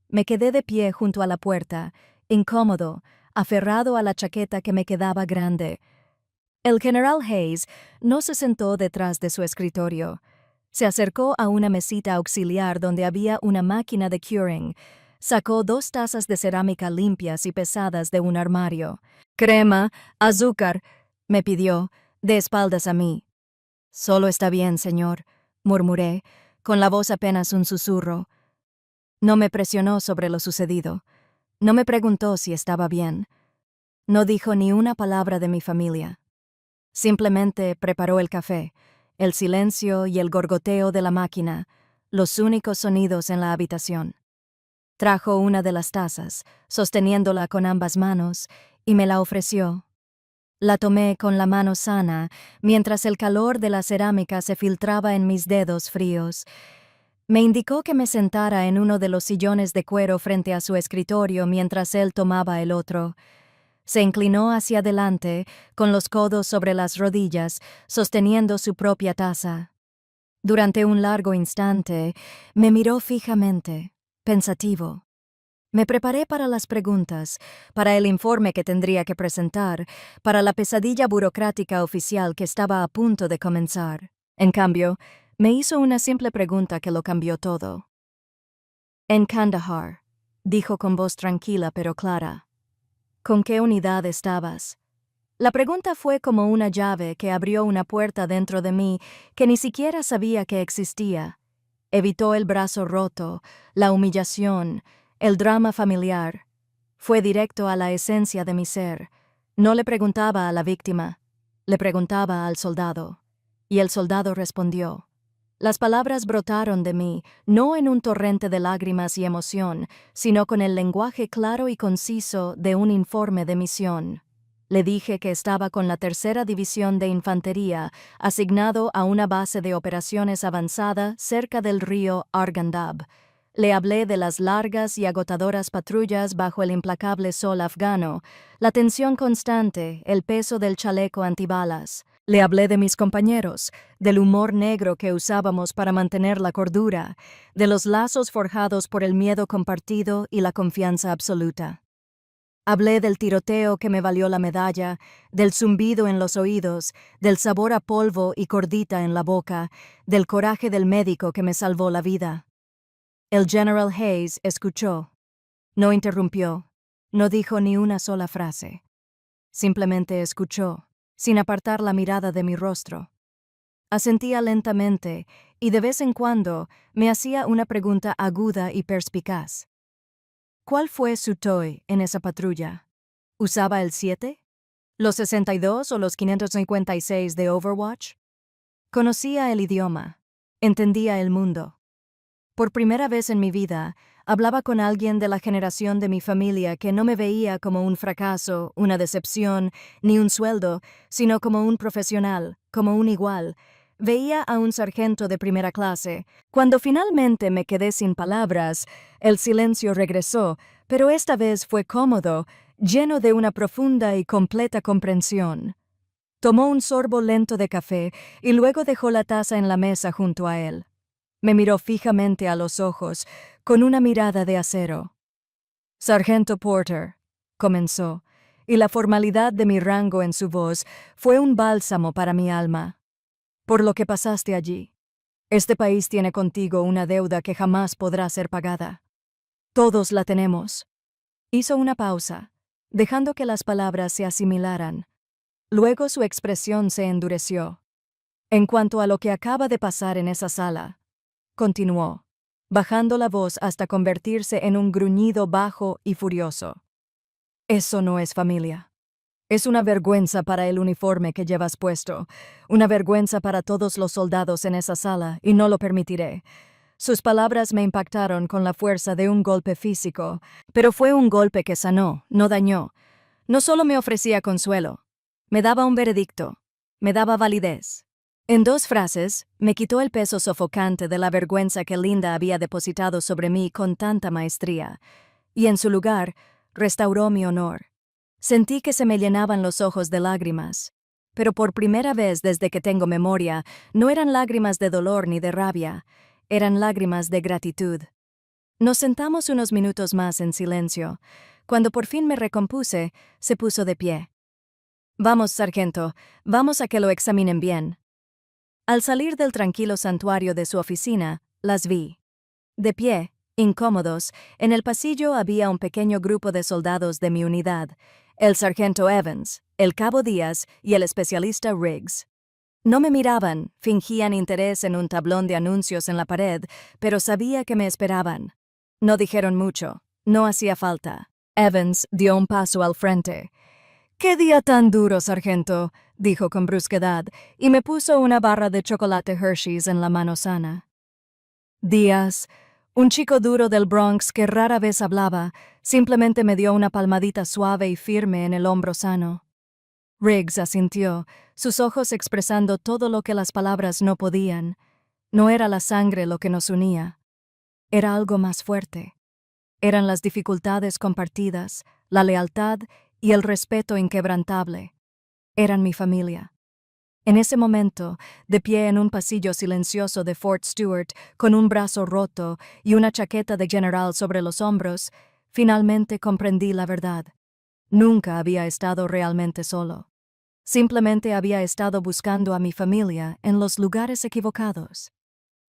Speaker 1: Me quedé de pie junto a la puerta, incómodo, aferrado a la chaqueta que me quedaba grande. El general Hayes no se sentó detrás de su escritorio. Se acercó a una mesita auxiliar donde había una máquina de curing. Sacó 2 tazas de cerámica limpias y pesadas de un armario. «Crema, azúcar», me pidió, de espaldas a mí. «Solo está bien, señor», murmuré, con la voz apenas un susurro. No me presionó sobre lo sucedido. No me preguntó si estaba bien. No dijo ni una palabra de mi familia. Simplemente preparó el café, el silencio y el gorgoteo de la máquina, los únicos sonidos en la habitación. Trajo una de las tazas, sosteniéndola con ambas manos, y me la ofreció. La tomé con la mano sana, mientras el calor de la cerámica se filtraba en mis dedos fríos. Me indicó que me sentara en uno de los sillones de cuero frente a su escritorio mientras él tomaba el otro. Se inclinó hacia adelante, con los codos sobre las rodillas, sosteniendo su propia taza. Durante un largo instante, me miró fijamente, pensativo. Me preparé para las preguntas, para el informe que tendría que presentar, para la pesadilla burocrática oficial que estaba a punto de comenzar. En cambio, me hizo una simple pregunta que lo cambió todo. «En Kandahar», dijo con voz tranquila pero clara. «¿Con qué unidad estabas?» La pregunta fue como una llave que abrió una puerta dentro de mí que ni siquiera sabía que existía. Evitó el brazo roto, la humillación, el drama familiar. Fue directo a la esencia de mi ser. No le preguntaba a la víctima, le preguntaba al soldado. Y el soldado respondió. Las palabras brotaron de mí, no en un torrente de lágrimas y emoción, sino con el lenguaje claro y conciso de un informe de misión. Le dije que estaba con la 3ª División de Infantería, asignado a una base de operaciones avanzada cerca del río Arghandab. Le hablé de las largas y agotadoras patrullas bajo el implacable sol afgano, la tensión constante, el peso del chaleco antibalas. Le hablé de mis compañeros, del humor negro que usábamos para mantener la cordura, de los lazos forjados por el miedo compartido y la confianza absoluta. Hablé del tiroteo que me valió la medalla, del zumbido en los oídos, del sabor a polvo y cordita en la boca, del coraje del médico que me salvó la vida. El General Hayes escuchó. No interrumpió. No dijo ni una sola frase. Simplemente escuchó, sin apartar la mirada de mi rostro. Asentía lentamente y de vez en cuando me hacía una pregunta aguda y perspicaz. ¿Cuál fue su TOE en esa patrulla? ¿Usaba el 7? ¿Los 62 o los 556 de Overwatch? Conocía el idioma. Entendía el mundo. Por primera vez en mi vida, hablaba con alguien de la generación de mi familia que no me veía como un fracaso, una decepción, ni un sueldo, sino como un profesional, como un igual. Veía a un sargento de primera clase. Cuando finalmente me quedé sin palabras, el silencio regresó, pero esta vez fue cómodo, lleno de una profunda y completa comprensión. Tomó un sorbo lento de café y luego dejó la taza en la mesa junto a él. Me miró fijamente a los ojos, con una mirada de acero. «Sargento Porter», comenzó, y la formalidad de mi rango en su voz fue un bálsamo para mi alma. «Por lo que pasaste allí, este país tiene contigo una deuda que jamás podrá ser pagada. Todos la tenemos». Hizo una pausa, dejando que las palabras se asimilaran. Luego su expresión se endureció. «En cuanto a lo que acaba de pasar en esa sala», continuó, bajando la voz hasta convertirse en un gruñido bajo y furioso. «Eso no es familia. Es una vergüenza para el uniforme que llevas puesto, una vergüenza para todos los soldados en esa sala, y no lo permitiré». Sus palabras me impactaron con la fuerza de un golpe físico, pero fue un golpe que sanó, no dañó. No solo me ofrecía consuelo, me daba un veredicto, me daba validez. En 2 frases, me quitó el peso sofocante de la vergüenza que Linda había depositado sobre mí con tanta maestría, y en su lugar, restauró mi honor. Sentí que se me llenaban los ojos de lágrimas, pero por primera vez desde que tengo memoria, no eran lágrimas de dolor ni de rabia, eran lágrimas de gratitud. Nos sentamos unos minutos más en silencio. Cuando por fin me recompuse, se puso de pie. «Vamos, sargento, vamos a que lo examinen bien». Al salir del tranquilo santuario de su oficina, las vi. De pie, incómodos, en el pasillo había un pequeño grupo de soldados de mi unidad, el sargento Evans, el cabo Díaz y el especialista Riggs. No me miraban, fingían interés en un tablón de anuncios en la pared, pero sabía que me esperaban. No dijeron mucho, no hacía falta. Evans dio un paso al frente. «¡Qué día tan duro, sargento!», dijo con brusquedad, y me puso una barra de chocolate Hershey's en la mano sana. Díaz, un chico duro del Bronx que rara vez hablaba, simplemente me dio una palmadita suave y firme en el hombro sano. Riggs asintió, sus ojos expresando todo lo que las palabras no podían. No era la sangre lo que nos unía. Era algo más fuerte. Eran las dificultades compartidas, la lealtad y el respeto inquebrantable. Eran mi familia. En ese momento, de pie en un pasillo silencioso de Fort Stewart, con un brazo roto y una chaqueta de general sobre los hombros, finalmente comprendí la verdad. Nunca había estado realmente solo. Simplemente había estado buscando a mi familia en los lugares equivocados.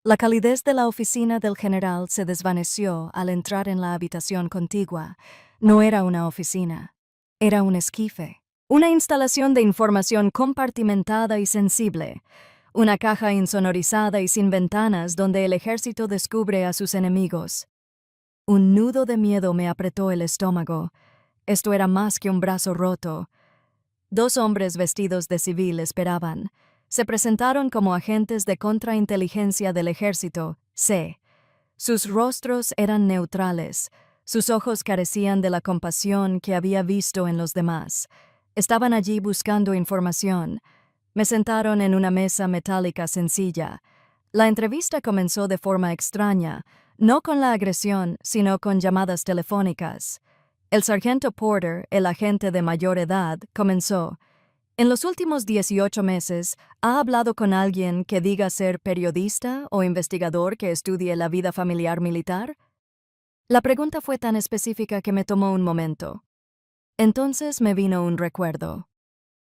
Speaker 1: La calidez de la oficina del general se desvaneció al entrar en la habitación contigua. No era una oficina, era un esquife. Una instalación de información compartimentada y sensible. Una caja insonorizada y sin ventanas donde el ejército descubre a sus enemigos. Un nudo de miedo me apretó el estómago. Esto era más que un brazo roto. 2 hombres vestidos de civil esperaban. Se presentaron como agentes de contrainteligencia del ejército, C. Sus rostros eran neutrales. Sus ojos carecían de la compasión que había visto en los demás. Estaban allí buscando información. Me sentaron en una mesa metálica sencilla. La entrevista comenzó de forma extraña, no con la agresión, sino con llamadas telefónicas. El sargento Porter, el agente de mayor edad, comenzó. En los últimos 18 meses, ¿ha hablado con alguien que diga ser periodista o investigador que estudie la vida familiar militar? La pregunta fue tan específica que me tomó un momento. Entonces me vino un recuerdo.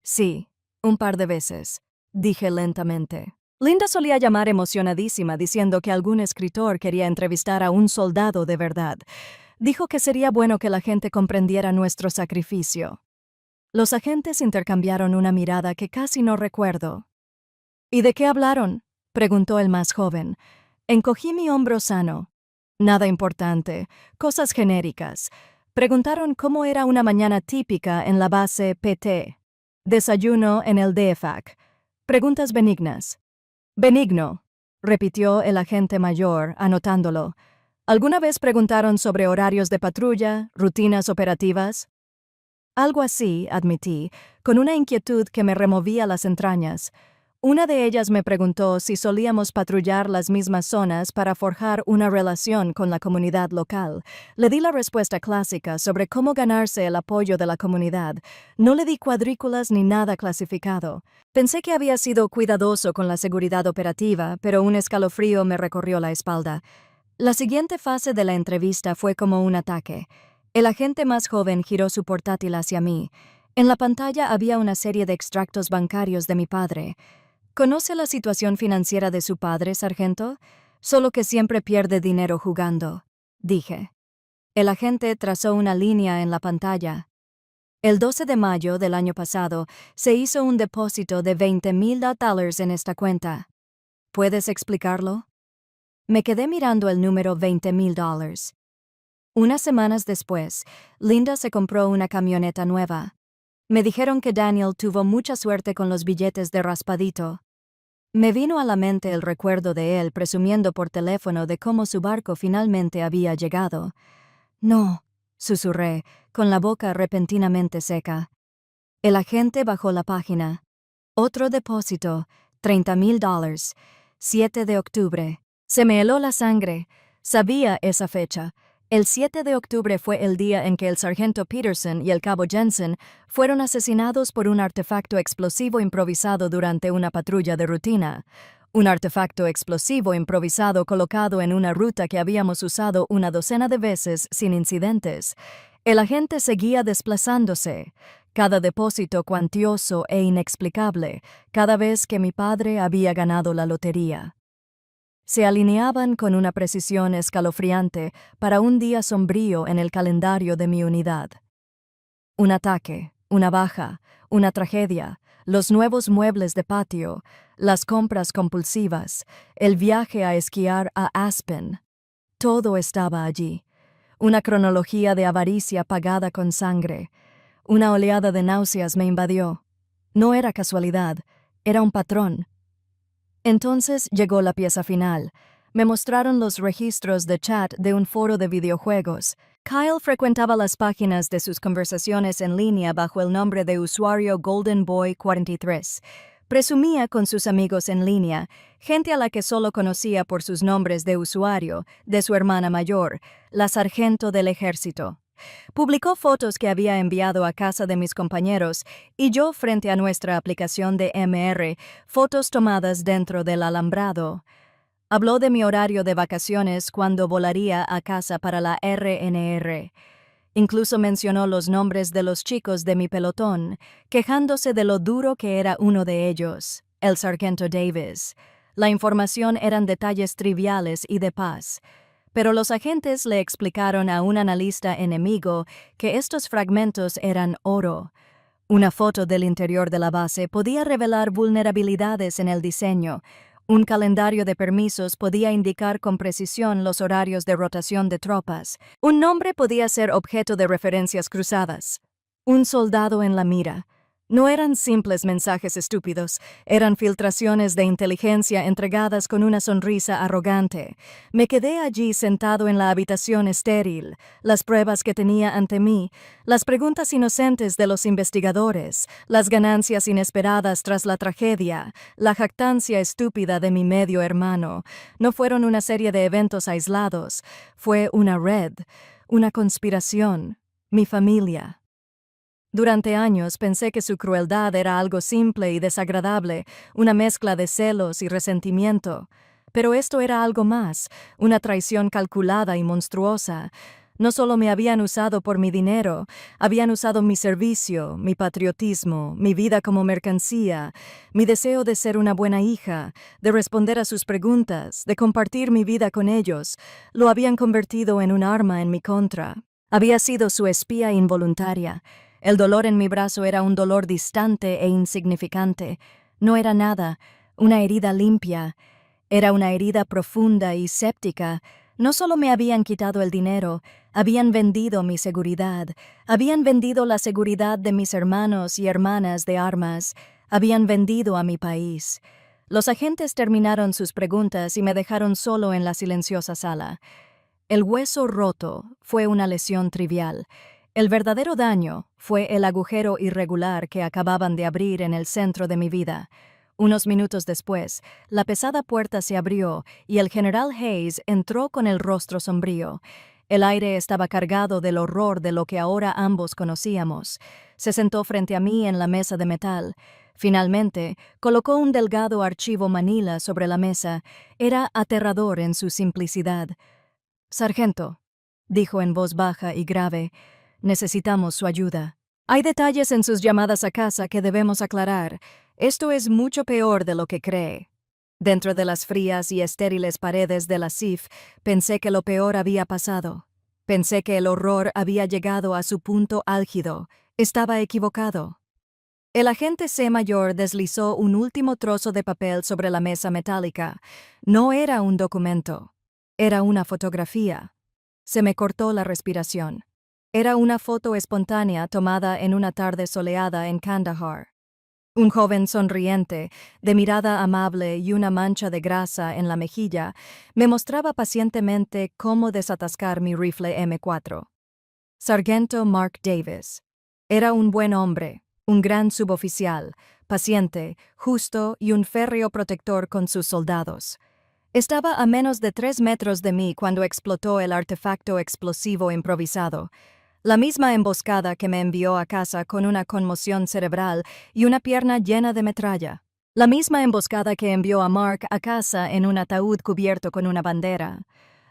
Speaker 1: Sí, un par de veces, dije lentamente. Linda solía llamar emocionadísima diciendo que algún escritor quería entrevistar a un soldado de verdad. Dijo que sería bueno que la gente comprendiera nuestro sacrificio. Los agentes intercambiaron una mirada que casi no recuerdo. ¿Y de qué hablaron?, preguntó el más joven. Encogí mi hombro sano. Nada importante, cosas genéricas. Preguntaron cómo era una mañana típica en la base PT. Desayuno en el DFAC. Preguntas benignas. Benigno, repitió el agente mayor, anotándolo. ¿Alguna vez preguntaron sobre horarios de patrulla, rutinas operativas? Algo así, admití, con una inquietud que me removía las entrañas. Una de ellas me preguntó si solíamos patrullar las mismas zonas para forjar una relación con la comunidad local. Le di la respuesta clásica sobre cómo ganarse el apoyo de la comunidad. No le di cuadrículas ni nada clasificado. Pensé que había sido cuidadoso con la seguridad operativa, pero un escalofrío me recorrió la espalda. La siguiente fase de la entrevista fue como un ataque. El agente más joven giró su portátil hacia mí. En la pantalla había una serie de extractos bancarios de mi padre. ¿Conoce la situación financiera de su padre, sargento? Solo que siempre pierde dinero jugando, dije. El agente trazó una línea en la pantalla. El 12 de mayo del año pasado se hizo un depósito de $20,000 en esta cuenta. ¿Puedes explicarlo? Me quedé mirando el número $20,000. Unas semanas después, Linda se compró una camioneta nueva. Me dijeron que Daniel tuvo mucha suerte con los billetes de raspadito. Me vino a la mente el recuerdo de él presumiendo por teléfono de cómo su barco finalmente había llegado. No, susurré, con la boca repentinamente seca. El agente bajó la página. Otro depósito, $30,000, 7 de octubre. Se me heló la sangre. Sabía esa fecha. El 7 de octubre fue el día en que el sargento Peterson y el cabo Jensen fueron asesinados por un artefacto explosivo improvisado durante una patrulla de rutina. Un artefacto explosivo improvisado colocado en una ruta que habíamos usado una docena de veces sin incidentes. El agente seguía desplazándose. Cada depósito cuantioso e inexplicable, cada vez que mi padre había ganado la lotería. Se alineaban con una precisión escalofriante para un día sombrío en el calendario de mi unidad. Un ataque, una baja, una tragedia, los nuevos muebles de patio, las compras compulsivas, el viaje a esquiar a Aspen. Todo estaba allí. Una cronología de avaricia pagada con sangre. Una oleada de náuseas me invadió. No era casualidad, era un patrón. Entonces llegó la pieza final. Me mostraron los registros de chat de un foro de videojuegos. Kyle frecuentaba las páginas de sus conversaciones en línea bajo el nombre de usuario Golden Boy 43. Presumía con sus amigos en línea, gente a la que solo conocía por sus nombres de usuario, de su hermana mayor, la sargento del ejército. Publicó fotos que había enviado a casa de mis compañeros y yo frente a nuestra aplicación de MR, fotos tomadas dentro del alambrado. Habló de mi horario de vacaciones cuando volaría a casa para la RNR. Incluso mencionó los nombres de los chicos de mi pelotón, quejándose de lo duro que era uno de ellos, el sargento Davis. La información eran detalles triviales y de paz. Pero los agentes le explicaron a un analista enemigo que estos fragmentos eran oro. Una foto del interior de la base podía revelar vulnerabilidades en el diseño. Un calendario de permisos podía indicar con precisión los horarios de rotación de tropas. Un nombre podía ser objeto de referencias cruzadas. Un soldado en la mira. No eran simples mensajes estúpidos, eran filtraciones de inteligencia entregadas con una sonrisa arrogante. Me quedé allí sentado en la habitación estéril, las pruebas que tenía ante mí, las preguntas inocentes de los investigadores, las ganancias inesperadas tras la tragedia, la jactancia estúpida de mi medio hermano. No fueron una serie de eventos aislados, fue una red, una conspiración, mi familia. Durante años pensé que su crueldad era algo simple y desagradable, una mezcla de celos y resentimiento. Pero esto era algo más, una traición calculada y monstruosa. No solo me habían usado por mi dinero, habían usado mi servicio, mi patriotismo, mi vida como mercancía, mi deseo de ser una buena hija, de responder a sus preguntas, de compartir mi vida con ellos. Lo habían convertido en un arma en mi contra. Había sido su espía involuntaria. El dolor en mi brazo era un dolor distante e insignificante. No era nada, una herida limpia. Era una herida profunda y séptica. No solo me habían quitado el dinero, habían vendido mi seguridad, habían vendido la seguridad de mis hermanos y hermanas de armas, habían vendido a mi país. Los agentes terminaron sus preguntas y me dejaron solo en la silenciosa sala. El hueso roto fue una lesión trivial. El verdadero daño fue el agujero irregular que acababan de abrir en el centro de mi vida. Unos minutos después, la pesada puerta se abrió y el general Hayes entró con el rostro sombrío. El aire estaba cargado del horror de lo que ahora ambos conocíamos. Se sentó frente a mí en la mesa de metal. Finalmente, colocó un delgado archivo manila sobre la mesa. Era aterrador en su simplicidad. «Sargento», dijo en voz baja y grave, «necesitamos su ayuda. Hay detalles en sus llamadas a casa que debemos aclarar. Esto es mucho peor de lo que cree». Dentro de las frías y estériles paredes de la CIF, pensé que lo peor había pasado. Pensé que el horror había llegado a su punto álgido. Estaba equivocado. El agente C mayor deslizó un último trozo de papel sobre la mesa metálica. No era un documento. Era una fotografía. Se me cortó la respiración. Era una foto espontánea tomada en una tarde soleada en Kandahar. Un joven sonriente, de mirada amable y una mancha de grasa en la mejilla, me mostraba pacientemente cómo desatascar mi rifle M4. Sargento Mark Davis. Era un buen hombre, un gran suboficial, paciente, justo y un férreo protector con sus soldados. Estaba a menos de 3 metros de mí cuando explotó el artefacto explosivo improvisado. La misma emboscada que me envió a casa con una conmoción cerebral y una pierna llena de metralla. La misma emboscada que envió a Mark a casa en un ataúd cubierto con una bandera.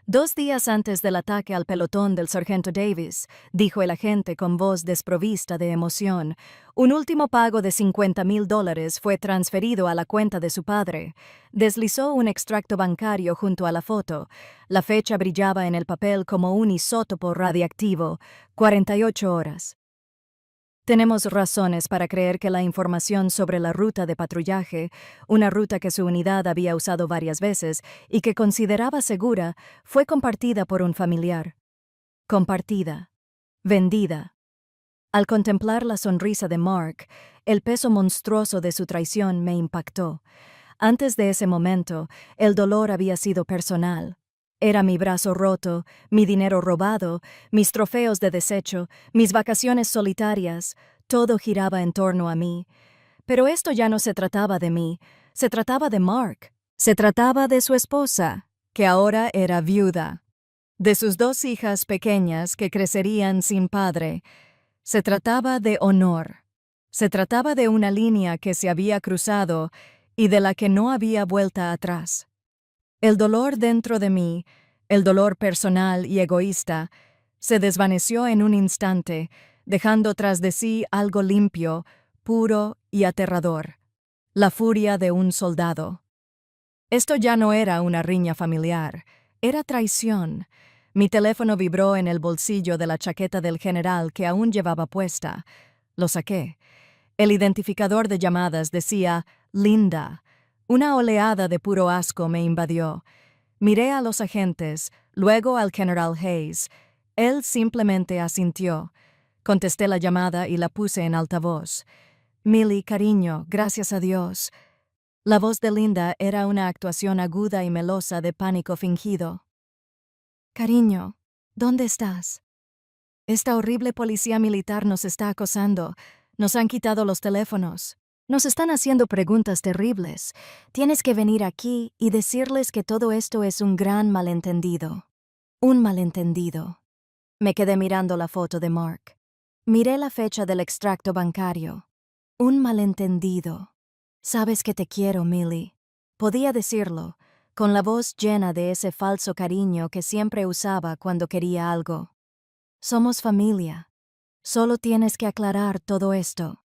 Speaker 1: 2 días antes del ataque al pelotón del sargento Davis, dijo el agente con voz desprovista de emoción, un último pago de $50,000 fue transferido a la cuenta de su padre. Deslizó un extracto bancario junto a la foto. La fecha brillaba en el papel como un isótopo radiactivo. 48 horas. Tenemos razones para creer que la información sobre la ruta de patrullaje, una ruta que su unidad había usado varias veces y que consideraba segura, fue compartida por un familiar. Compartida. Vendida. Al contemplar la sonrisa de Mark, el peso monstruoso de su traición me impactó. Antes de ese momento, el dolor había sido personal. Era mi brazo roto, mi dinero robado, mis trofeos de desecho, mis vacaciones solitarias, todo giraba en torno a mí. Pero esto ya no se trataba de mí, se trataba de Mark. Se trataba de su esposa, que ahora era viuda, de sus 2 hijas pequeñas que crecerían sin padre. Se trataba de honor. Se trataba de una línea que se había cruzado y de la que no había vuelta atrás. El dolor dentro de mí, el dolor personal y egoísta, se desvaneció en un instante, dejando tras de sí algo limpio, puro y aterrador: la furia de un soldado. Esto ya no era una riña familiar, era traición. Mi teléfono vibró en el bolsillo de la chaqueta del general que aún llevaba puesta. Lo saqué. El identificador de llamadas decía Linda. Una oleada de puro asco me invadió. Miré a los agentes, luego al general Hayes. Él simplemente asintió. Contesté la llamada y la puse en altavoz. Millie, cariño, gracias a Dios. La voz de Linda era una actuación aguda y melosa de pánico fingido. Cariño, ¿dónde estás? Esta horrible policía militar nos está acosando. Nos han quitado los teléfonos. Nos están haciendo preguntas terribles. Tienes que venir aquí y decirles que todo esto es un gran malentendido. Un malentendido. Me quedé mirando la foto de Mark. Miré la fecha del extracto bancario. Un malentendido. Sabes que te quiero, Millie. Podía decirlo, con la voz llena de ese falso cariño que siempre usaba cuando quería algo. Somos familia. Solo tienes que aclarar todo esto.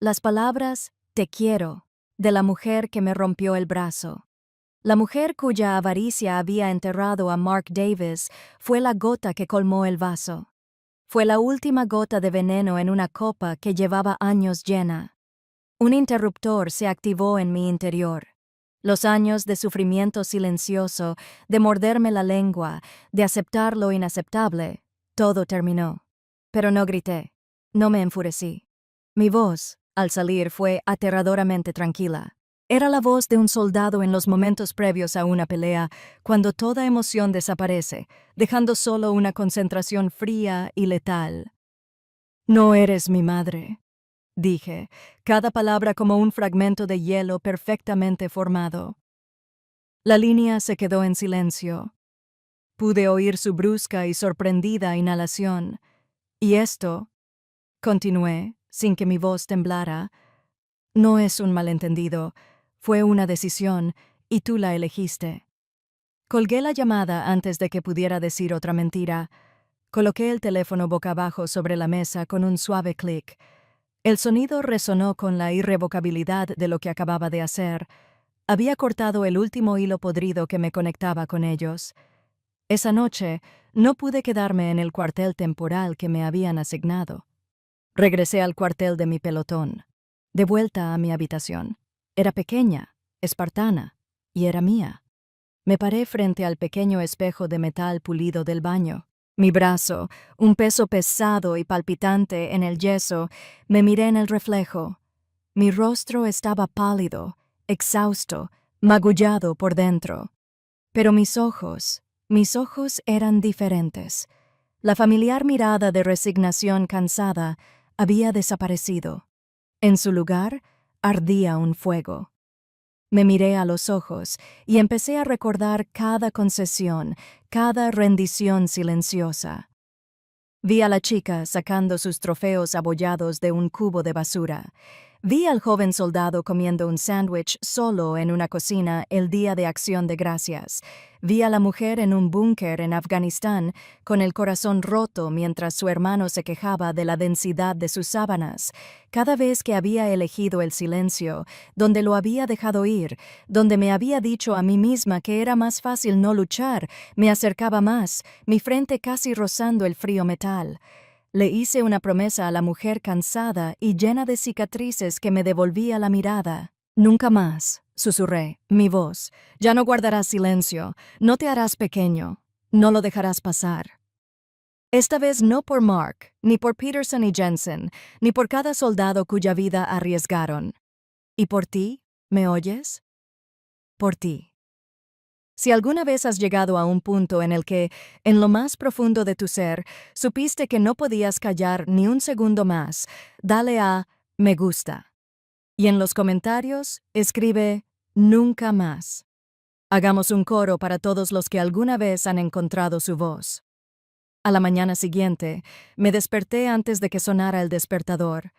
Speaker 1: Las palabras «te quiero» de la mujer que me rompió el brazo. La mujer cuya avaricia había enterrado a Mark Davis fue la gota que colmó el vaso. Fue la última gota de veneno en una copa que llevaba años llena. Un interruptor se activó en mi interior. Los años de sufrimiento silencioso, de morderme la lengua, de aceptar lo inaceptable, todo terminó. Pero no grité, no me enfurecí. Mi voz, al salir, fue aterradoramente tranquila. Era la voz de un soldado en los momentos previos a una pelea, cuando toda emoción desaparece, dejando solo una concentración fría y letal. «No eres mi madre», dije, cada palabra como un fragmento de hielo perfectamente formado. La línea se quedó en silencio. Pude oír su brusca y sorprendida inhalación. Y esto, continué, sin que mi voz temblara, no es un malentendido, fue una decisión, y tú la elegiste. Colgué la llamada antes de que pudiera decir otra mentira. Coloqué el teléfono boca abajo sobre la mesa con un suave clic. El sonido resonó con la irrevocabilidad de lo que acababa de hacer. Había cortado el último hilo podrido que me conectaba con ellos. Esa noche no pude quedarme en el cuartel temporal que me habían asignado. Regresé al cuartel de mi pelotón, de vuelta a mi habitación. Era pequeña, espartana, y era mía. Me paré frente al pequeño espejo de metal pulido del baño. Mi brazo, un peso pesado y palpitante en el yeso, me miré en el reflejo. Mi rostro estaba pálido, exhausto, magullado por dentro. Pero mis ojos eran diferentes. La familiar mirada de resignación cansada había desaparecido. En su lugar, ardía un fuego. Me miré a los ojos y empecé a recordar cada concesión, cada rendición silenciosa. Vi a la chica sacando sus trofeos abollados de un cubo de basura. Vi al joven soldado comiendo un sándwich solo en una cocina el día de Acción de Gracias. Vi a la mujer en un búnker en Afganistán con el corazón roto mientras su hermano se quejaba de la densidad de sus sábanas. Cada vez que había elegido el silencio, donde lo había dejado ir, donde me había dicho a mí misma que era más fácil no luchar, me acercaba más, mi frente casi rozando el frío metal. Le hice una promesa a la mujer cansada y llena de cicatrices que me devolvía la mirada. «Nunca más», susurré, mi voz. «Ya no guardarás silencio, no te harás pequeño, no lo dejarás pasar». Esta vez no por Mark, ni por Peterson y Jensen, ni por cada soldado cuya vida arriesgaron. «¿Y por ti? ¿Me oyes?» por ti. Si alguna vez has llegado a un punto en el que, en lo más profundo de tu ser, supiste que no podías callar ni un segundo más, dale a me gusta. Y en los comentarios, escribe nunca más. Hagamos un coro para todos los que alguna vez han encontrado su voz. A la mañana siguiente, me desperté antes de que sonara el despertador.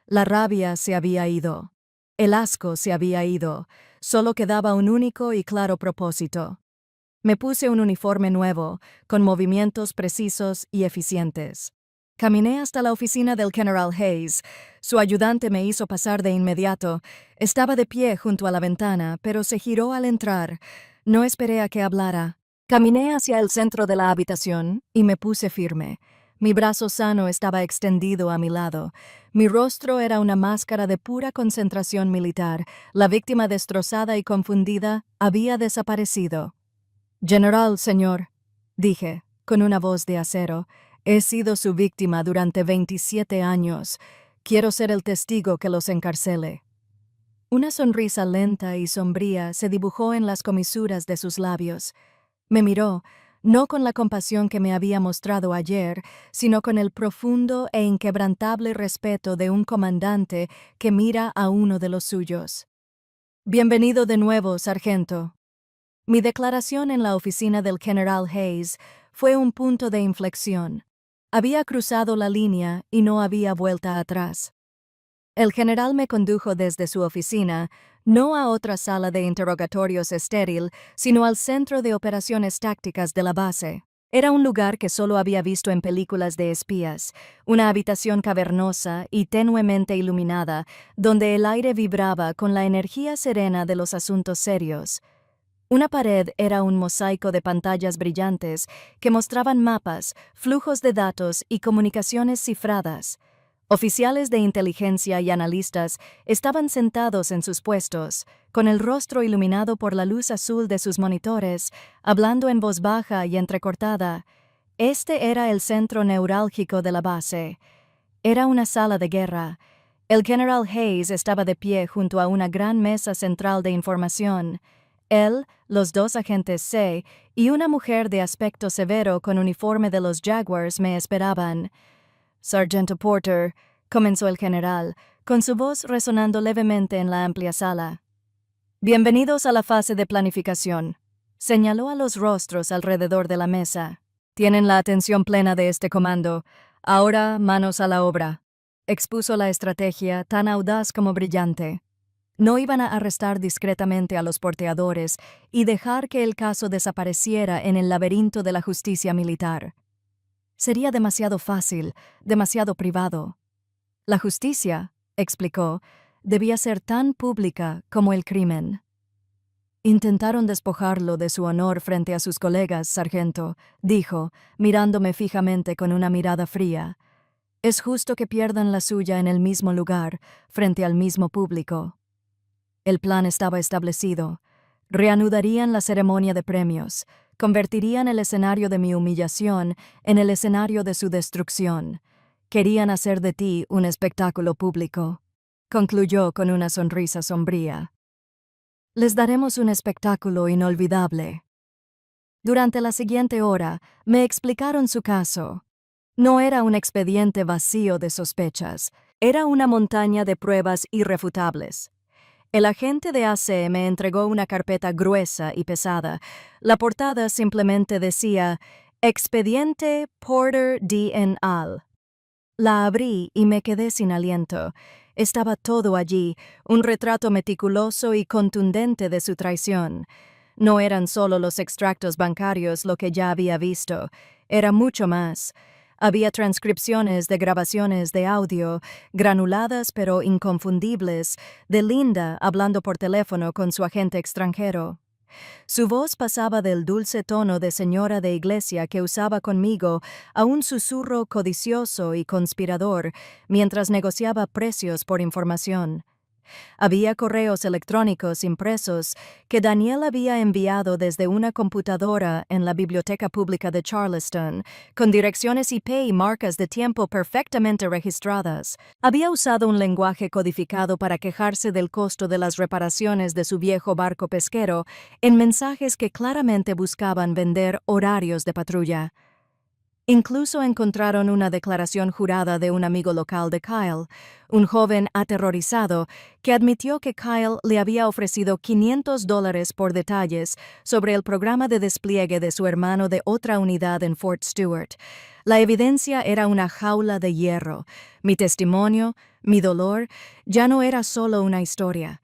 Speaker 1: La rabia se había ido. El asco se había ido. Solo quedaba un único y claro propósito. Me puse un uniforme nuevo, con movimientos precisos y eficientes. Caminé hasta la oficina del General Hayes. Su ayudante me hizo pasar de inmediato. Estaba de pie junto a la ventana, pero se giró al entrar. No esperé a que hablara. Caminé hacia el centro de la habitación y me puse firme. Mi brazo sano estaba extendido a mi lado. Mi rostro era una máscara de pura concentración militar. La víctima destrozada y confundida había desaparecido. «General, señor», dije, con una voz de acero, «he sido su víctima durante 27 años. Quiero ser el testigo que los encarcele». Una sonrisa lenta y sombría se dibujó en las comisuras de sus labios. Me miró, no con la compasión que me había mostrado ayer, sino con el profundo e inquebrantable respeto de un comandante que mira a uno de los suyos. «Bienvenido de nuevo, sargento». Mi declaración en la oficina del General Hayes fue un punto de inflexión. Había cruzado la línea y no había vuelta atrás. El general me condujo desde su oficina, no a otra sala de interrogatorios estéril, sino al centro de operaciones tácticas de la base. Era un lugar que solo había visto en películas de espías, una habitación cavernosa y tenuemente iluminada, donde el aire vibraba con la energía serena de los asuntos serios. Una pared era un mosaico de pantallas brillantes que mostraban mapas, flujos de datos y comunicaciones cifradas. Oficiales de inteligencia y analistas estaban sentados en sus puestos, con el rostro iluminado por la luz azul de sus monitores, hablando en voz baja y entrecortada. Este era el centro neurálgico de la base. Era una sala de guerra. El General Hayes estaba de pie junto a una gran mesa central de información. Él, los dos agentes C y una mujer de aspecto severo con uniforme de los Jaguars me esperaban. «Sargento Porter», comenzó el general, con su voz resonando levemente en la amplia sala. «Bienvenidos a la fase de planificación», señaló a los rostros alrededor de la mesa. «Tienen la atención plena de este comando. Ahora, manos a la obra». Expuso la estrategia tan audaz como brillante. No iban a arrestar discretamente a los porteadores y dejar que el caso desapareciera en el laberinto de la justicia militar. Sería demasiado fácil, demasiado privado. La justicia, explicó, debía ser tan pública como el crimen. «Intentaron despojarlo de su honor frente a sus colegas, sargento», dijo, mirándome fijamente con una mirada fría. «Es justo que pierdan la suya en el mismo lugar, frente al mismo público». El plan estaba establecido. Reanudarían la ceremonia de premios, convertirían el escenario de mi humillación en el escenario de su destrucción. Querían hacer de ti un espectáculo público. Concluyó con una sonrisa sombría. Les daremos un espectáculo inolvidable. Durante la siguiente hora, me explicaron su caso. No era un expediente vacío de sospechas, era una montaña de pruebas irrefutables. El agente de AC me entregó una carpeta gruesa y pesada. La portada simplemente decía «Expediente Porter D. Al». La abrí y me quedé sin aliento. Estaba todo allí, un retrato meticuloso y contundente de su traición. No eran solo los extractos bancarios lo que ya había visto, era mucho más. Había transcripciones de grabaciones de audio, granuladas pero inconfundibles, de Linda hablando por teléfono con su agente extranjero. Su voz pasaba del dulce tono de señora de iglesia que usaba conmigo a un susurro codicioso y conspirador mientras negociaba precios por información. Había correos electrónicos impresos que Daniel había enviado desde una computadora en la Biblioteca Pública de Charleston, con direcciones IP y marcas de tiempo perfectamente registradas. Había usado un lenguaje codificado para quejarse del costo de las reparaciones de su viejo barco pesquero en mensajes que claramente buscaban vender horarios de patrulla. Incluso encontraron una declaración jurada de un amigo local de Kyle, un joven aterrorizado que admitió que Kyle le había ofrecido $500 por detalles sobre el programa de despliegue de su hermano de otra unidad en Fort Stewart. La evidencia era una jaula de hierro. Mi testimonio, mi dolor, ya no era solo una historia.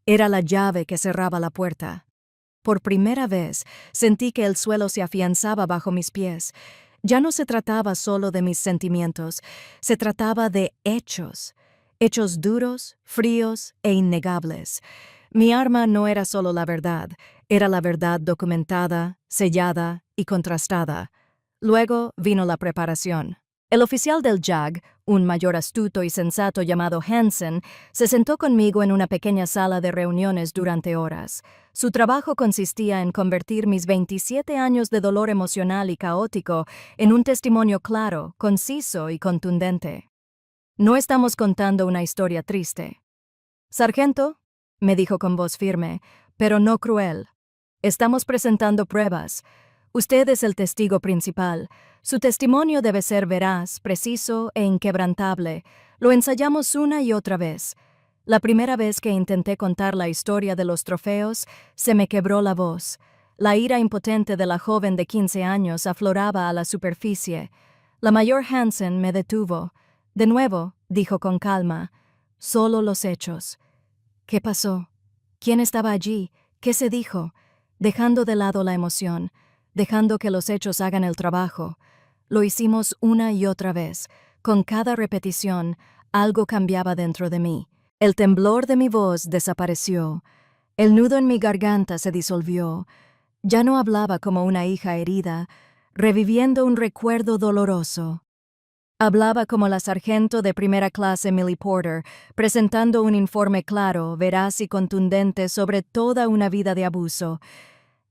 Speaker 1: Era la llave que cerraba la puerta. Por primera vez sentí que el suelo se afianzaba bajo mis pies. Ya no se trataba solo de mis sentimientos, se trataba de hechos. Hechos duros, fríos e innegables. Mi arma no era solo la verdad, era la verdad documentada, sellada y contrastada. Luego vino la preparación. El oficial del JAG, un mayor astuto y sensato llamado Hansen, se sentó conmigo en una pequeña sala de reuniones durante horas. Su trabajo consistía en convertir mis 27 años de dolor emocional y caótico en un testimonio claro, conciso y contundente. No estamos contando una historia triste. Sargento, me dijo con voz firme, pero no cruel. Estamos presentando pruebas. Usted es el testigo principal. Su testimonio debe ser veraz, preciso e inquebrantable. Lo ensayamos una y otra vez. La primera vez que intenté contar la historia de los trofeos, se me quebró la voz. La ira impotente de la joven de 15 años afloraba a la superficie. La mayor Hansen me detuvo. De nuevo, dijo con calma, solo los hechos. ¿Qué pasó? ¿Quién estaba allí? ¿Qué se dijo? Dejando de lado la emoción, dejando que los hechos hagan el trabajo. Lo hicimos una y otra vez. Con cada repetición, algo cambiaba dentro de mí. El temblor de mi voz desapareció. El nudo en mi garganta se disolvió. Ya no hablaba como una hija herida, reviviendo un recuerdo doloroso. Hablaba como la sargento de primera clase Millie Porter, presentando un informe claro, veraz y contundente sobre toda una vida de abuso.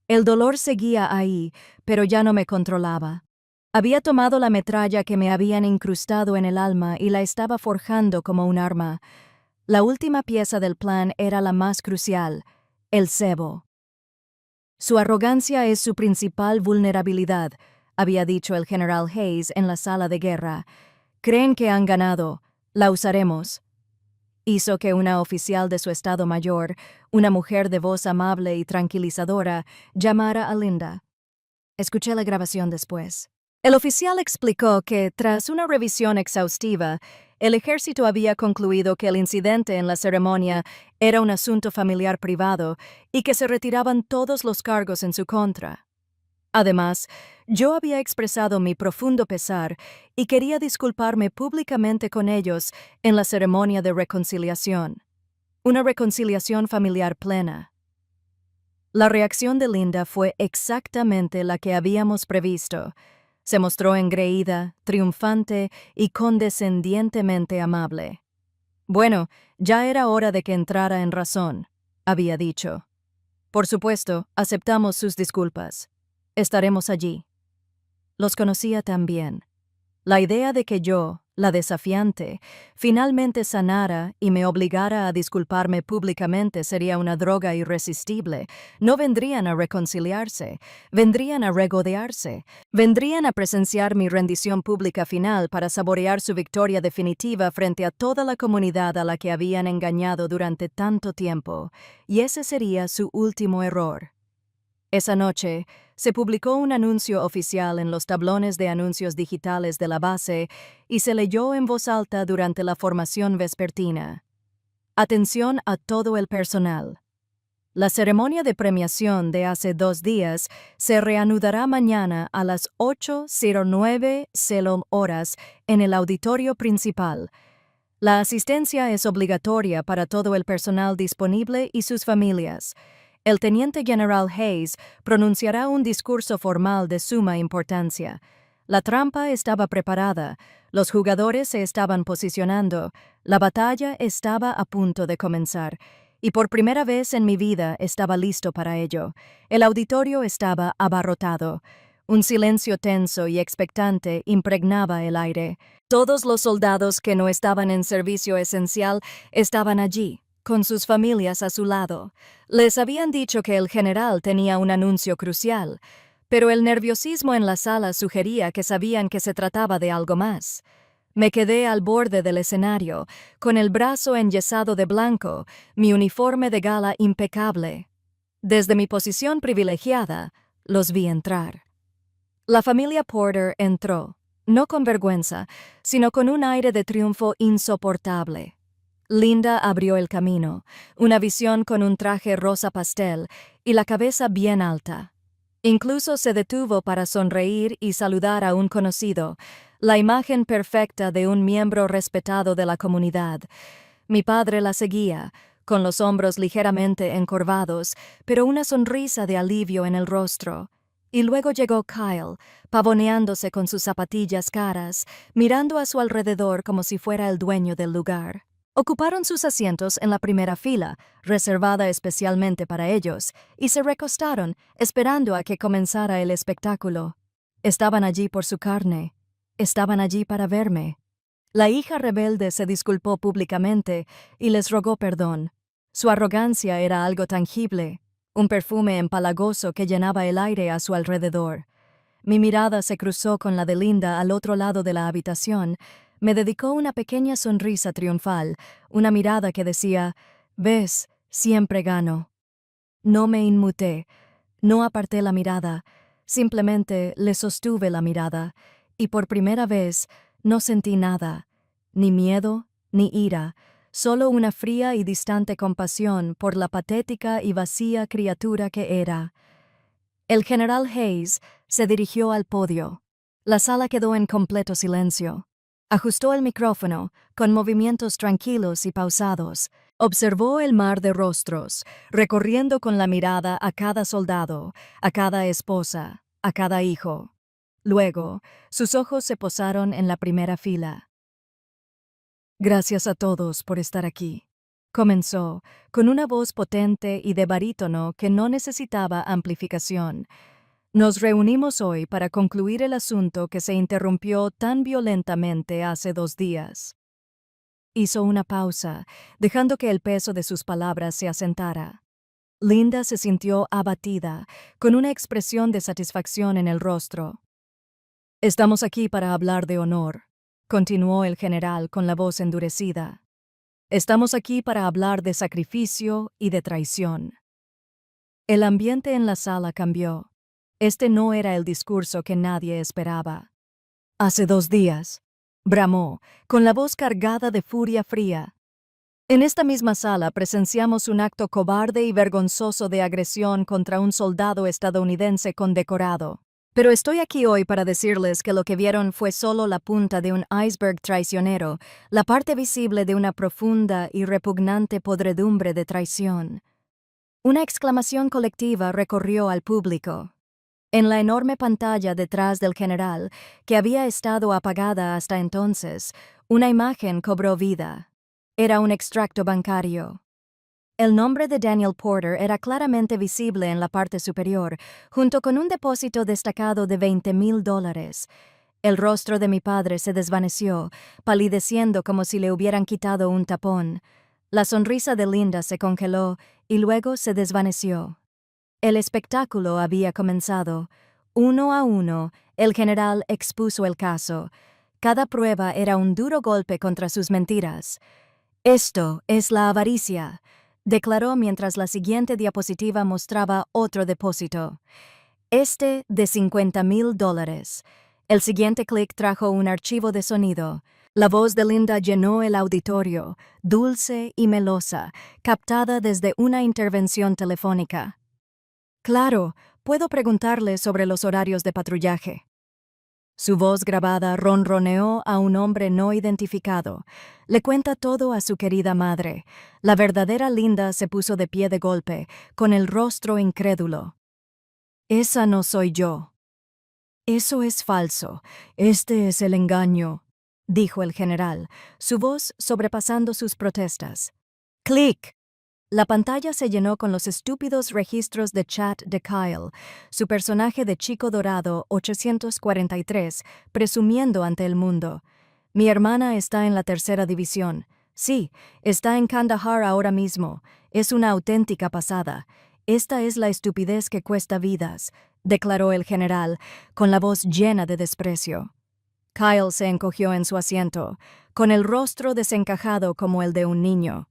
Speaker 1: El dolor seguía ahí, pero ya no me controlaba. Había tomado la metralla que me habían incrustado en el alma y la estaba forjando como un arma. La última pieza del plan era la más crucial, el cebo. Su arrogancia es su principal vulnerabilidad, había dicho el general Hayes en la sala de guerra. Creen que han ganado, la usaremos. Hizo que una oficial de su estado mayor, una mujer de voz amable y tranquilizadora, llamara a Linda. Escuché la grabación después. El oficial explicó que, tras una revisión exhaustiva, el ejército había concluido que el incidente en la ceremonia era un asunto familiar privado y que se retiraban todos los cargos en su contra. Además, yo había expresado mi profundo pesar y quería disculparme públicamente con ellos en la ceremonia de reconciliación. Una reconciliación familiar plena. La reacción de Linda fue exactamente la que habíamos previsto. Se mostró engreída, triunfante y condescendientemente amable. Bueno, ya era hora de que entrara en razón, había dicho. Por supuesto, aceptamos sus disculpas. Estaremos allí. Los conocía también. La idea de que yo, la desafiante, finalmente sanara y me obligara a disculparme públicamente sería una droga irresistible. No vendrían a reconciliarse, vendrían a regodearse, vendrían a presenciar mi rendición pública final para saborear su victoria definitiva frente a toda la comunidad a la que habían engañado durante tanto tiempo, y ese sería su último error. Esa noche, se publicó un anuncio oficial en los tablones de anuncios digitales de la base y se leyó en voz alta durante la formación vespertina. Atención a todo el personal. La ceremonia de premiación de hace 2 días se reanudará mañana a las 8:09 horas en el auditorio principal. La asistencia es obligatoria para todo el personal disponible y sus familias. El teniente general Hayes pronunciará un discurso formal de suma importancia. La trampa estaba preparada, los jugadores se estaban posicionando, la batalla estaba a punto de comenzar, y por primera vez en mi vida estaba listo para ello. El auditorio estaba abarrotado. Un silencio tenso y expectante impregnaba el aire. Todos los soldados que no estaban en servicio esencial estaban allí, con sus familias a su lado. Les habían dicho que el general tenía un anuncio crucial, pero el nerviosismo en la sala sugería que sabían que se trataba de algo más. Me quedé al borde del escenario, con el brazo enyesado de blanco, mi uniforme de gala impecable. Desde mi posición privilegiada, los vi entrar. La familia Porter entró, no con vergüenza, sino con un aire de triunfo insoportable. Linda abrió el camino, una visión con un traje rosa pastel y la cabeza bien alta. Incluso se detuvo para sonreír y saludar a un conocido, la imagen perfecta de un miembro respetado de la comunidad. Mi padre la seguía, con los hombros ligeramente encorvados, pero una sonrisa de alivio en el rostro. Y luego llegó Kyle, pavoneándose con sus zapatillas caras, mirando a su alrededor como si fuera el dueño del lugar. Ocuparon sus asientos en la primera fila, reservada especialmente para ellos, y se recostaron, esperando a que comenzara el espectáculo. Estaban allí por su carne. Estaban allí para verme. La hija rebelde se disculpó públicamente y les rogó perdón. Su arrogancia era algo tangible, un perfume empalagoso que llenaba el aire a su alrededor. Mi mirada se cruzó con la de Linda al otro lado de la habitación. Me dedicó una pequeña sonrisa triunfal, una mirada que decía, «Ves, siempre gano». No me inmuté, no aparté la mirada, simplemente le sostuve la mirada, y por primera vez no sentí nada, ni miedo, ni ira, solo una fría y distante compasión por la patética y vacía criatura que era. El general Hayes se dirigió al podio. La sala quedó en completo silencio. Ajustó el micrófono, con movimientos tranquilos y pausados. Observó el mar de rostros, recorriendo con la mirada a cada soldado, a cada esposa, a cada hijo. Luego, sus ojos se posaron en la primera fila. «Gracias a todos por estar aquí», comenzó, con una voz potente y de barítono que no necesitaba amplificación. «Nos reunimos hoy para concluir el asunto que se interrumpió tan violentamente hace 2 días». Hizo una pausa, dejando que el peso de sus palabras se asentara. Linda se sintió abatida, con una expresión de satisfacción en el rostro. «Estamos aquí para hablar de honor», continuó el general con la voz endurecida. «Estamos aquí para hablar de sacrificio y de traición». El ambiente en la sala cambió. Este no era el discurso que nadie esperaba. «Hace 2 días», bramó, con la voz cargada de furia fría. «En esta misma sala presenciamos un acto cobarde y vergonzoso de agresión contra un soldado estadounidense condecorado. Pero estoy aquí hoy para decirles que lo que vieron fue solo la punta de un iceberg traicionero, la parte visible de una profunda y repugnante podredumbre de traición». Una exclamación colectiva recorrió al público. En la enorme pantalla detrás del general, que había estado apagada hasta entonces, una imagen cobró vida. Era un extracto bancario. El nombre de Daniel Porter era claramente visible en la parte superior, junto con un depósito destacado de $20,000. El rostro de mi padre se desvaneció, palideciendo como si le hubieran quitado un tapón. La sonrisa de Linda se congeló y luego se desvaneció. El espectáculo había comenzado. Uno a uno, el general expuso el caso. Cada prueba era un duro golpe contra sus mentiras. «Esto es la avaricia», declaró mientras la siguiente diapositiva mostraba otro depósito. «Este de $50,000. El siguiente clic trajo un archivo de sonido. La voz de Linda llenó el auditorio, dulce y melosa, captada desde una intervención telefónica. «Claro, puedo preguntarle sobre los horarios de patrullaje». Su voz grabada ronroneó a un hombre no identificado. Le cuenta todo a su querida madre. La verdadera Linda se puso de pie de golpe, con el rostro incrédulo. «Esa no soy yo». Eso es falso. Este es el engaño, dijo el general, su voz sobrepasando sus protestas. ¡Clic! La pantalla se llenó con los estúpidos registros de chat de Kyle, su personaje de Chico Dorado 843, presumiendo ante el mundo. Mi hermana está en la tercera división. Sí, está en Kandahar ahora mismo. Es una auténtica pasada. Esta es la estupidez que cuesta vidas, declaró el general, con la voz llena de desprecio. Kyle se encogió en su asiento, con el rostro desencajado como el de un niño.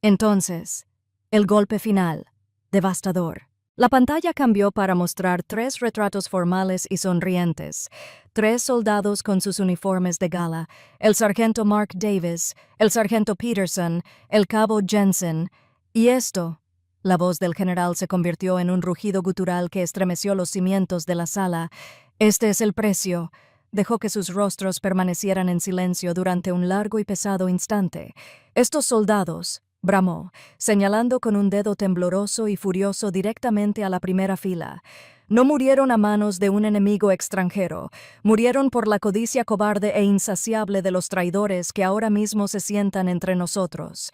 Speaker 1: Entonces, el golpe final, devastador. La pantalla cambió para mostrar 3 retratos formales y sonrientes, 3 soldados con sus uniformes de gala, el sargento Mark Davis, el sargento Peterson, el cabo Jensen, y esto. La voz del general se convirtió en un rugido gutural que estremeció los cimientos de la sala. Este es el precio. Dejó que sus rostros permanecieran en silencio durante un largo y pesado instante. Estos soldados, bramó, señalando con un dedo tembloroso y furioso directamente a la primera fila. No murieron a manos de un enemigo extranjero, murieron por la codicia cobarde e insaciable de los traidores que ahora mismo se sientan entre nosotros.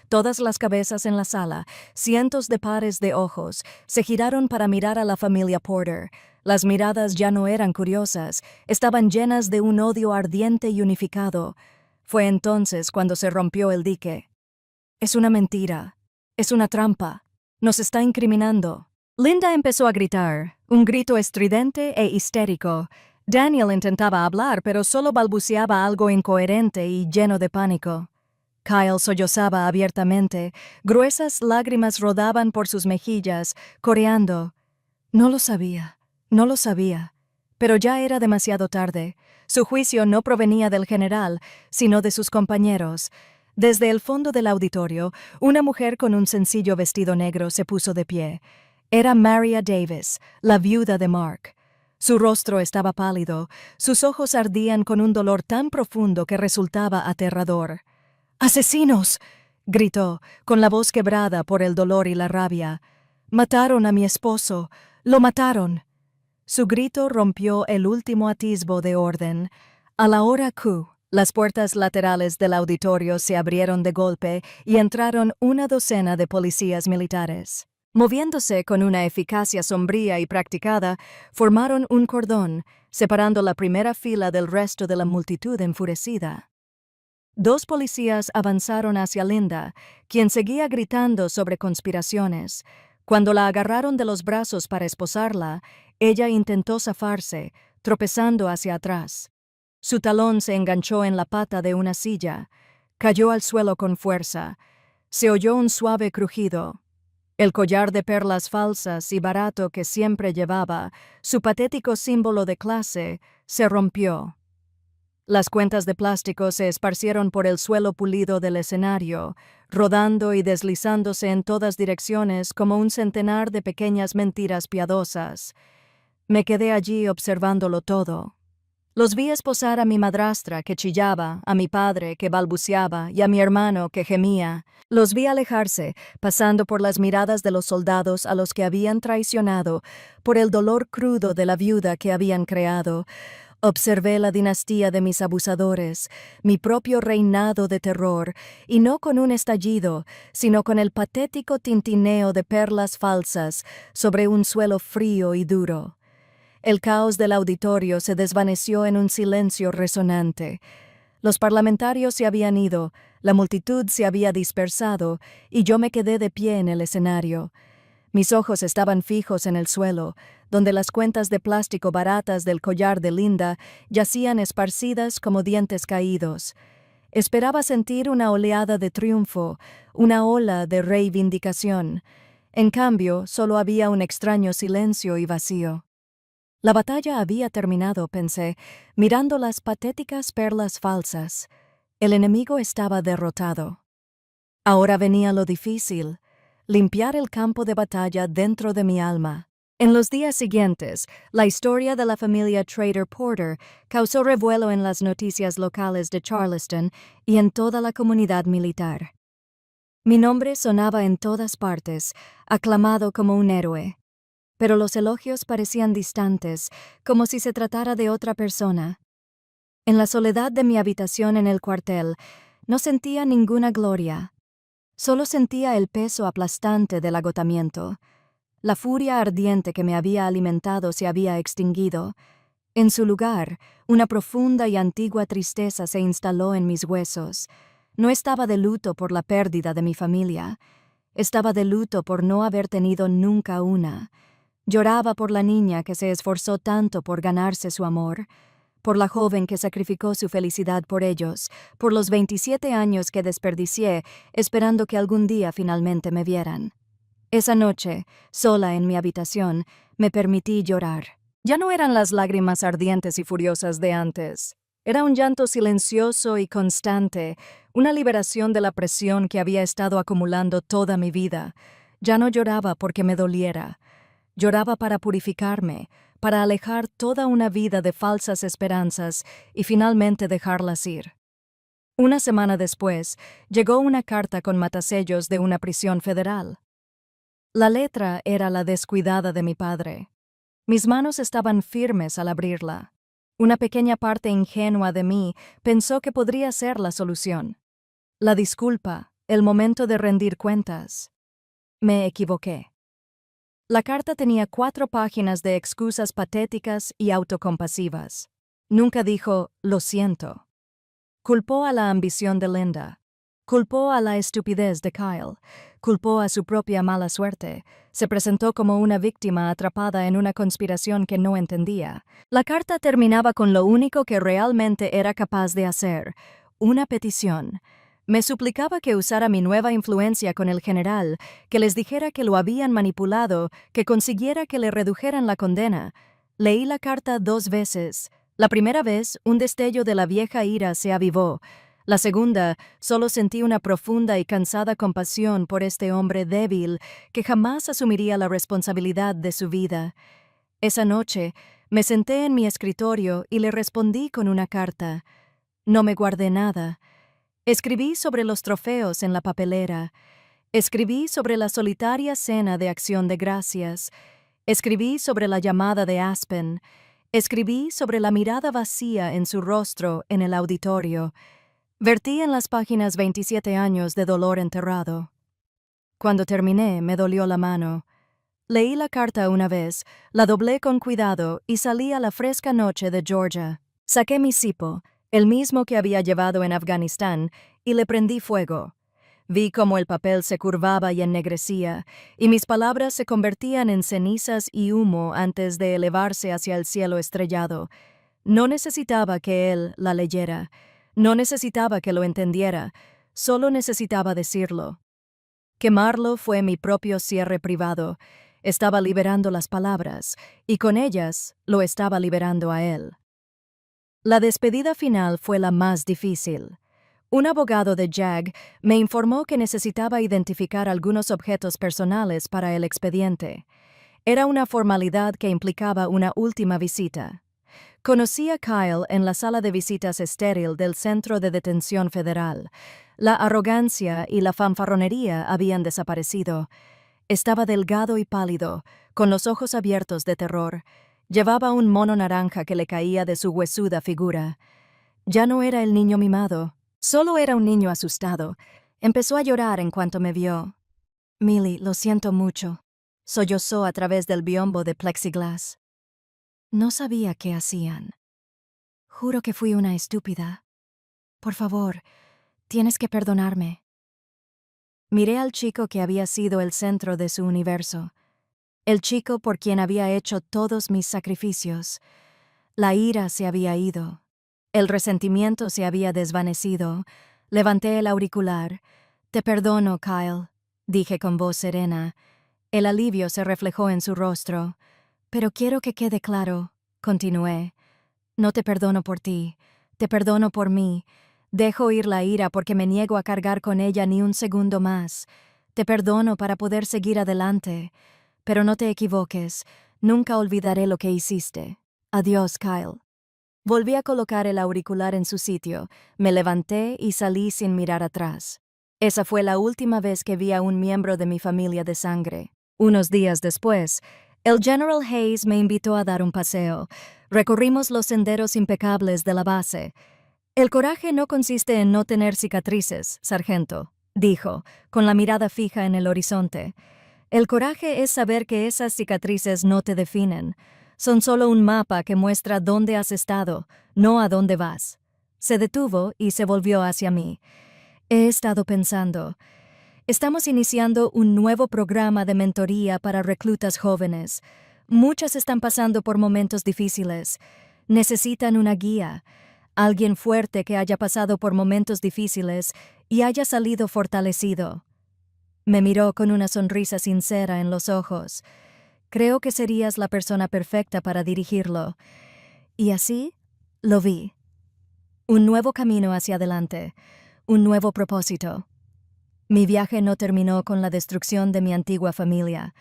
Speaker 1: Todas las cabezas en la sala, cientos de pares de ojos, se giraron para mirar a la familia Porter. Las miradas ya no eran curiosas, estaban llenas de un odio ardiente y unificado. Fue entonces cuando se rompió el dique. Es una mentira. Es una trampa. Nos está incriminando. Linda empezó a gritar, un grito estridente e histérico. Daniel intentaba hablar, pero solo balbuceaba algo incoherente y lleno de pánico. Kyle sollozaba abiertamente. Gruesas lágrimas rodaban por sus mejillas, coreando. No lo sabía. No lo sabía. Pero ya era demasiado tarde. Su juicio no provenía del general, sino de sus compañeros. Desde el fondo del auditorio, una mujer con un sencillo vestido negro se puso de pie. Era Maria Davis, la viuda de Mark. Su rostro estaba pálido, sus ojos ardían con un dolor tan profundo que resultaba aterrador. ¡Asesinos!, gritó, con la voz quebrada por el dolor y la rabia. ¡Mataron a mi esposo! ¡Lo mataron! Su grito rompió el último atisbo de orden. A la hora Q, las puertas laterales del auditorio se abrieron de golpe y entraron una docena de policías militares. Moviéndose con una eficacia sombría y practicada, formaron un cordón, separando la primera fila del resto de la multitud enfurecida. 2 policías avanzaron hacia Linda, quien seguía gritando sobre conspiraciones. Cuando la agarraron de los brazos para esposarla, ella intentó zafarse, tropezando hacia atrás. Su talón se enganchó en la pata de una silla. Cayó al suelo con fuerza. Se oyó un suave crujido. El collar de perlas falsas y barato que siempre llevaba, su patético símbolo de clase, se rompió. Las cuentas de plástico se esparcieron por el suelo pulido del escenario, rodando y deslizándose en todas direcciones como un centenar de pequeñas mentiras piadosas. Me quedé allí observándolo todo. Los vi esposar a mi madrastra que chillaba, a mi padre que balbuceaba y a mi hermano que gemía. Los vi alejarse, pasando por las miradas de los soldados a los que habían traicionado, por el dolor crudo de la viuda que habían creado. Observé la dinastía de mis abusadores, mi propio reinado de terror, y no con un estallido, sino con el patético tintineo de perlas falsas sobre un suelo frío y duro. El caos del auditorio se desvaneció en un silencio resonante. Los parlamentarios se habían ido, la multitud se había dispersado, y yo me quedé de pie en el escenario. Mis ojos estaban fijos en el suelo, donde las cuentas de plástico baratas del collar de Linda yacían esparcidas como dientes caídos. Esperaba sentir una oleada de triunfo, una ola de reivindicación. En cambio, solo había un extraño silencio y vacío. La batalla había terminado, pensé, mirando las patéticas perlas falsas. El enemigo estaba derrotado. Ahora venía lo difícil, limpiar el campo de batalla dentro de mi alma. En los días siguientes, la historia de la familia Trader Porter causó revuelo en las noticias locales de Charleston y en toda la comunidad militar. Mi nombre sonaba en todas partes, aclamado como un héroe. pero los elogios parecían distantes, como si se tratara de otra persona. En la soledad de mi habitación en el cuartel, no sentía ninguna gloria. Solo sentía el peso aplastante del agotamiento. La furia ardiente que me había alimentado se había extinguido. En su lugar, una profunda y antigua tristeza se instaló en mis huesos. No estaba de luto por la pérdida de mi familia. Estaba de luto por no haber tenido nunca una. Lloraba por la niña que se esforzó tanto por ganarse su amor, por la joven que sacrificó su felicidad por ellos, por los 27 años que desperdicié esperando que algún día finalmente me vieran. Esa noche, sola en mi habitación, me permití llorar. Ya no eran las lágrimas ardientes y furiosas de antes. Era un llanto silencioso y constante, una liberación de la presión que había estado acumulando toda mi vida. Ya no lloraba porque me doliera. Lloraba para purificarme, para alejar toda una vida de falsas esperanzas y finalmente dejarlas ir. Una semana después, llegó una carta con matasellos de una prisión federal. La letra era la descuidada de mi padre. Mis manos estaban firmes al abrirla. Una pequeña parte ingenua de mí pensó que podría ser la solución. La disculpa, el momento de rendir cuentas. Me equivoqué. La carta tenía 4 páginas de excusas patéticas y autocompasivas. Nunca dijo, lo siento. Culpó a la ambición de Linda. Culpó a la estupidez de Kyle. Culpó a su propia mala suerte. Se presentó como una víctima atrapada en una conspiración que no entendía. La carta terminaba con lo único que realmente era capaz de hacer, una petición. Me suplicaba que usara mi nueva influencia con el general, que les dijera que lo habían manipulado, que consiguiera que le redujeran la condena. Leí la carta 2 veces. La primera vez, un destello de la vieja ira se avivó. La segunda, solo sentí una profunda y cansada compasión por este hombre débil que jamás asumiría la responsabilidad de su vida. Esa noche, me senté en mi escritorio y le respondí con una carta. No me guardé nada. Escribí sobre los trofeos en la papelera. Escribí sobre la solitaria cena de Acción de Gracias. Escribí sobre la llamada de Aspen. Escribí sobre la mirada vacía en su rostro en el auditorio. Vertí en las páginas 27 años de dolor enterrado. Cuando terminé, me dolió la mano. Leí la carta una vez, la doblé con cuidado y salí a la fresca noche de Georgia. Saqué mi cipo, el mismo que había llevado en Afganistán, y le prendí fuego. Vi cómo el papel se curvaba y ennegrecía, y mis palabras se convertían en cenizas y humo antes de elevarse hacia el cielo estrellado. No necesitaba que él la leyera. No necesitaba que lo entendiera. Solo necesitaba decirlo. Quemarlo fue mi propio cierre privado. Estaba liberando las palabras, y con ellas lo estaba liberando a él. La despedida final fue la más difícil. Un abogado de JAG me informó que necesitaba identificar algunos objetos personales para el expediente. Era una formalidad que implicaba una última visita. Conocí a Kyle en la sala de visitas estéril del Centro de Detención Federal. La arrogancia y la fanfarronería habían desaparecido. Estaba delgado y pálido, con los ojos abiertos de terror. Llevaba un mono naranja que le caía de su huesuda figura. Ya no era el niño mimado, solo era un niño asustado. Empezó a llorar en cuanto me vio. Millie, lo siento mucho. Sollozó a través del biombo de plexiglas. No sabía qué hacían. Juro que fui una estúpida. Por favor, tienes que perdonarme. Miré al chico que había sido el centro de su universo. El chico por quien había hecho todos mis sacrificios. La ira se había ido. El resentimiento se había desvanecido. Levanté el auricular. Te perdono, Kyle, dije con voz serena. El alivio se reflejó en su rostro. Pero quiero que quede claro, continué. No te perdono por ti, te perdono por mí. Dejo ir la ira porque me niego a cargar con ella ni un segundo más. Te perdono para poder seguir adelante. Pero no te equivoques, nunca olvidaré lo que hiciste. Adiós, Kyle. Volví a colocar el auricular en su sitio, me levanté y salí sin mirar atrás. Esa fue la última vez que vi a un miembro de mi familia de sangre. Unos días después, El General Hayes me invitó a dar un paseo. Recorrimos los senderos impecables de la base. El coraje no consiste en no tener cicatrices, sargento, dijo, con la mirada fija en el horizonte. El coraje es saber que esas cicatrices no te definen. Son solo un mapa que muestra dónde has estado, no a dónde vas. Se detuvo y se volvió hacia mí. He estado pensando. Estamos iniciando un nuevo programa de mentoría para reclutas jóvenes. Muchas están pasando por momentos difíciles. Necesitan una guía. Alguien fuerte que haya pasado por momentos difíciles y haya salido fortalecido. Me miró con una sonrisa sincera en los ojos. Creo que serías la persona perfecta para dirigirlo. Y así lo vi. Un nuevo camino hacia adelante. Un nuevo propósito. Mi viaje no terminó con la destrucción de mi antigua familia.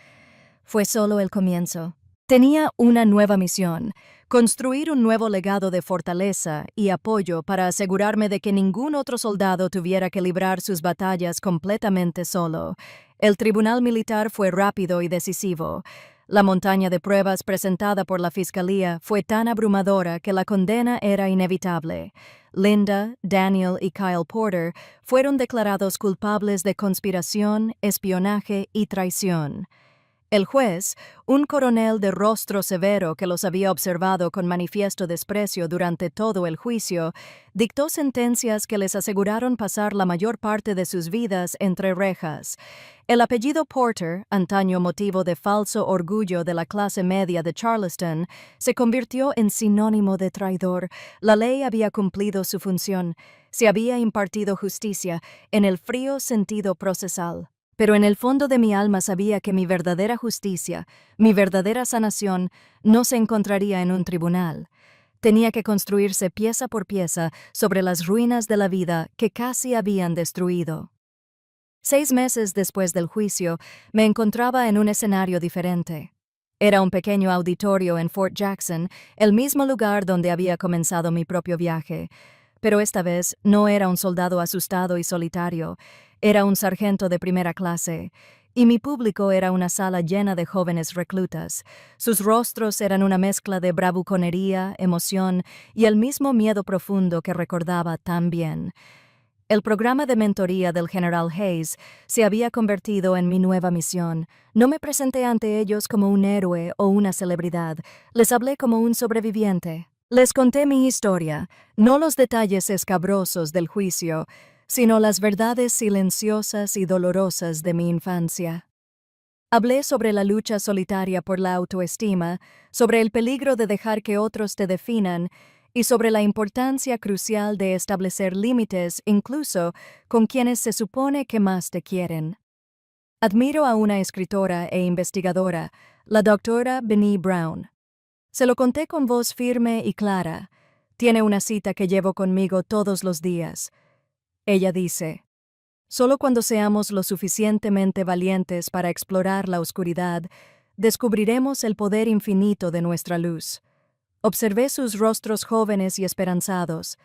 Speaker 1: Fue solo el comienzo. Tenía una nueva misión, construir un nuevo legado de fortaleza y apoyo para asegurarme de que ningún otro soldado tuviera que librar sus batallas completamente solo. El tribunal militar fue rápido y decisivo. La montaña de pruebas presentada por la fiscalía fue tan abrumadora que la condena era inevitable. Linda, Daniel y Kyle Porter fueron declarados culpables de conspiración, espionaje y traición. El juez, un coronel de rostro severo que los había observado con manifiesto desprecio durante todo el juicio, dictó sentencias que les aseguraron pasar la mayor parte de sus vidas entre rejas. El apellido Porter, antaño motivo de falso orgullo de la clase media de Charleston, se convirtió en sinónimo de traidor. La ley había cumplido su función. Se había impartido justicia en el frío sentido procesal. Pero en el fondo de mi alma sabía que mi verdadera justicia, mi verdadera sanación, no se encontraría en un tribunal. Tenía que construirse pieza por pieza sobre las ruinas de la vida que casi habían destruido. 6 meses después del juicio, me encontraba en un escenario diferente. Era un pequeño auditorio en Fort Jackson, el mismo lugar donde había comenzado mi propio viaje. Pero esta vez no era un soldado asustado y solitario, era un sargento de primera clase, y mi público era una sala llena de jóvenes reclutas. Sus rostros eran una mezcla de bravuconería, emoción y el mismo miedo profundo que recordaba tan bien. El programa de mentoría del General Hayes se había convertido en mi nueva misión. No me presenté ante ellos como un héroe o una celebridad, les hablé como un sobreviviente. Les conté mi historia, no los detalles escabrosos del juicio, sino las verdades silenciosas y dolorosas de mi infancia. Hablé sobre la lucha solitaria por la autoestima, sobre el peligro de dejar que otros te definan y sobre la importancia crucial de establecer límites incluso con quienes se supone que más te quieren. Admiro a una escritora e investigadora, la doctora Brené Brown. Se lo conté con voz firme y clara. Tiene una cita que llevo conmigo todos los días. Ella dice: «Solo cuando seamos lo suficientemente valientes para explorar la oscuridad, descubriremos el poder infinito de nuestra luz». Observé sus rostros jóvenes y esperanzados.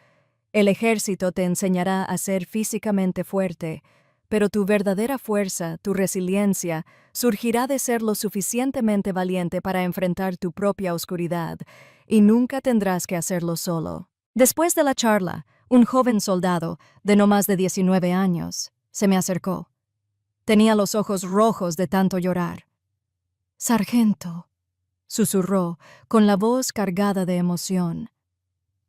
Speaker 1: El ejército te enseñará a ser físicamente fuerte, pero tu verdadera fuerza, tu resiliencia, surgirá de ser lo suficientemente valiente para enfrentar tu propia oscuridad, y nunca tendrás que hacerlo solo. Después de la charla, un joven soldado, de no más de 19 años, se me acercó. Tenía los ojos rojos de tanto llorar. «Sargento», susurró, con la voz cargada de emoción.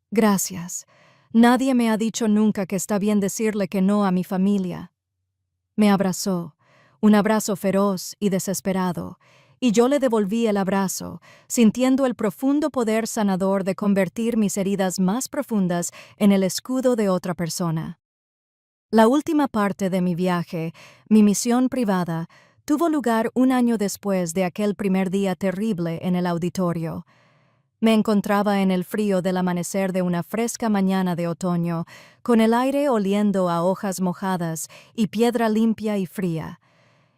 Speaker 1: «Gracias. Nadie me ha dicho nunca que está bien decirle que no a mi familia». Me abrazó, un abrazo feroz y desesperado, y yo le devolví el abrazo, sintiendo el profundo poder sanador de convertir mis heridas más profundas en el escudo de otra persona. La última parte de mi viaje, mi misión privada, tuvo lugar un año después de aquel primer día terrible en el auditorio. Me encontraba en el frío del amanecer de una fresca mañana de otoño, con el aire oliendo a hojas mojadas y piedra limpia y fría.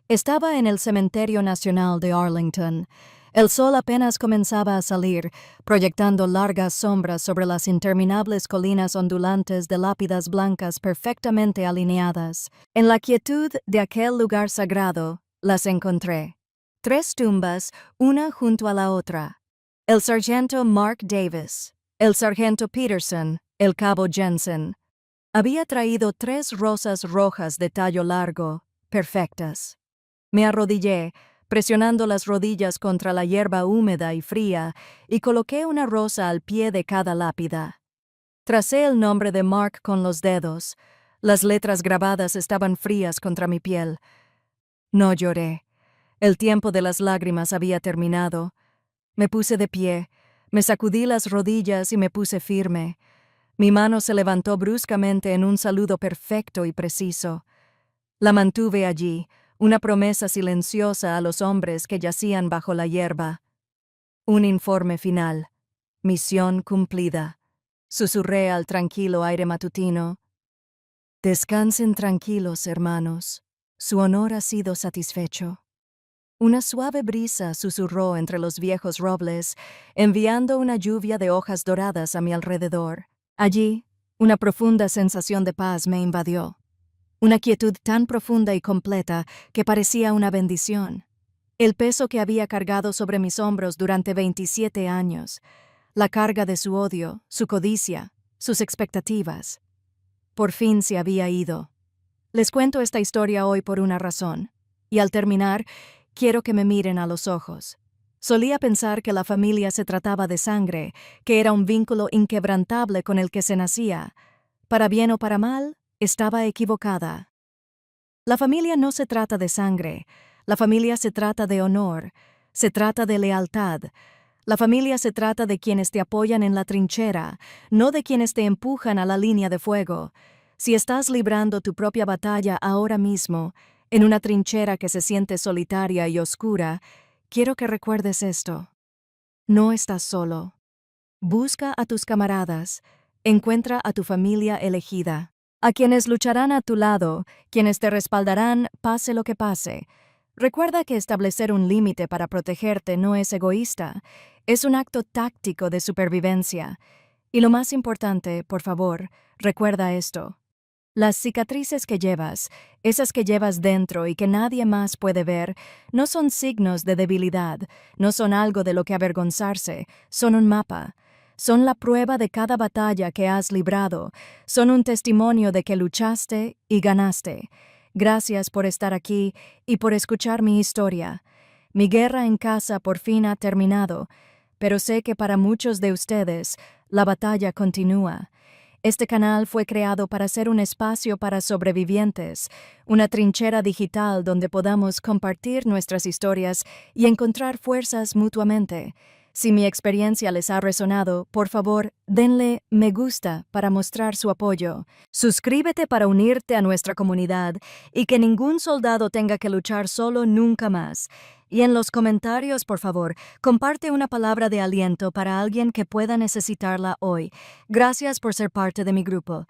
Speaker 1: Estaba en el Cementerio Nacional de Arlington. El sol apenas comenzaba a salir, proyectando largas sombras sobre las interminables colinas ondulantes de lápidas blancas perfectamente alineadas. En la quietud de aquel lugar sagrado, las encontré. 3 tumbas, una junto a la otra. El sargento Mark Davis, el sargento Peterson, el cabo Jensen. Había traído 3 rosas rojas de tallo largo, perfectas. Me arrodillé, presionando las rodillas contra la hierba húmeda y fría, y coloqué una rosa al pie de cada lápida. Tracé el nombre de Mark con los dedos. Las letras grabadas estaban frías contra mi piel. No lloré. El tiempo de las lágrimas había terminado. Me puse de pie, me sacudí las rodillas y me puse firme. Mi mano se levantó bruscamente en un saludo perfecto y preciso. La mantuve allí, una promesa silenciosa a los hombres que yacían bajo la hierba. Un informe final. Misión cumplida. Susurré al tranquilo aire matutino. Descansen tranquilos, hermanos. Su honor ha sido satisfecho. Una suave brisa susurró entre los viejos robles, enviando una lluvia de hojas doradas a mi alrededor. Allí, una profunda sensación de paz me invadió. Una quietud tan profunda y completa que parecía una bendición. El peso que había cargado sobre mis hombros durante 27 años, la carga de su odio, su codicia, sus expectativas. Por fin se había ido. Les cuento esta historia hoy por una razón, y al terminar, quiero que me miren a los ojos. Solía pensar que la familia se trataba de sangre, que era un vínculo inquebrantable con el que se nacía. Para bien o para mal, estaba equivocada. La familia no se trata de sangre, la familia se trata de honor, se trata de lealtad. La familia se trata de quienes te apoyan en la trinchera, no de quienes te empujan a la línea de fuego. Si estás librando tu propia batalla ahora mismo, en una trinchera que se siente solitaria y oscura, quiero que recuerdes esto. No estás solo. Busca a tus camaradas, encuentra a tu familia elegida, a quienes lucharán a tu lado, quienes te respaldarán pase lo que pase. Recuerda que establecer un límite para protegerte no es egoísta, es un acto táctico de supervivencia. Y lo más importante, por favor, recuerda esto. Las cicatrices que llevas, esas que llevas dentro y que nadie más puede ver, no son signos de debilidad, no son algo de lo que avergonzarse, son un mapa. Son la prueba de cada batalla que has librado, son un testimonio de que luchaste y ganaste. Gracias por estar aquí y por escuchar mi historia. Mi guerra en casa por fin ha terminado, pero sé que para muchos de ustedes la batalla continúa. Este canal fue creado para ser un espacio para sobrevivientes, una trinchera digital donde podamos compartir nuestras historias y encontrar fuerzas mutuamente. Si mi experiencia les ha resonado, por favor, denle me gusta para mostrar su apoyo. Suscríbete para unirte a nuestra comunidad y que ningún soldado tenga que luchar solo nunca más. Y en los comentarios, por favor, comparte una palabra de aliento para alguien que pueda necesitarla hoy. Gracias por ser parte de mi grupo.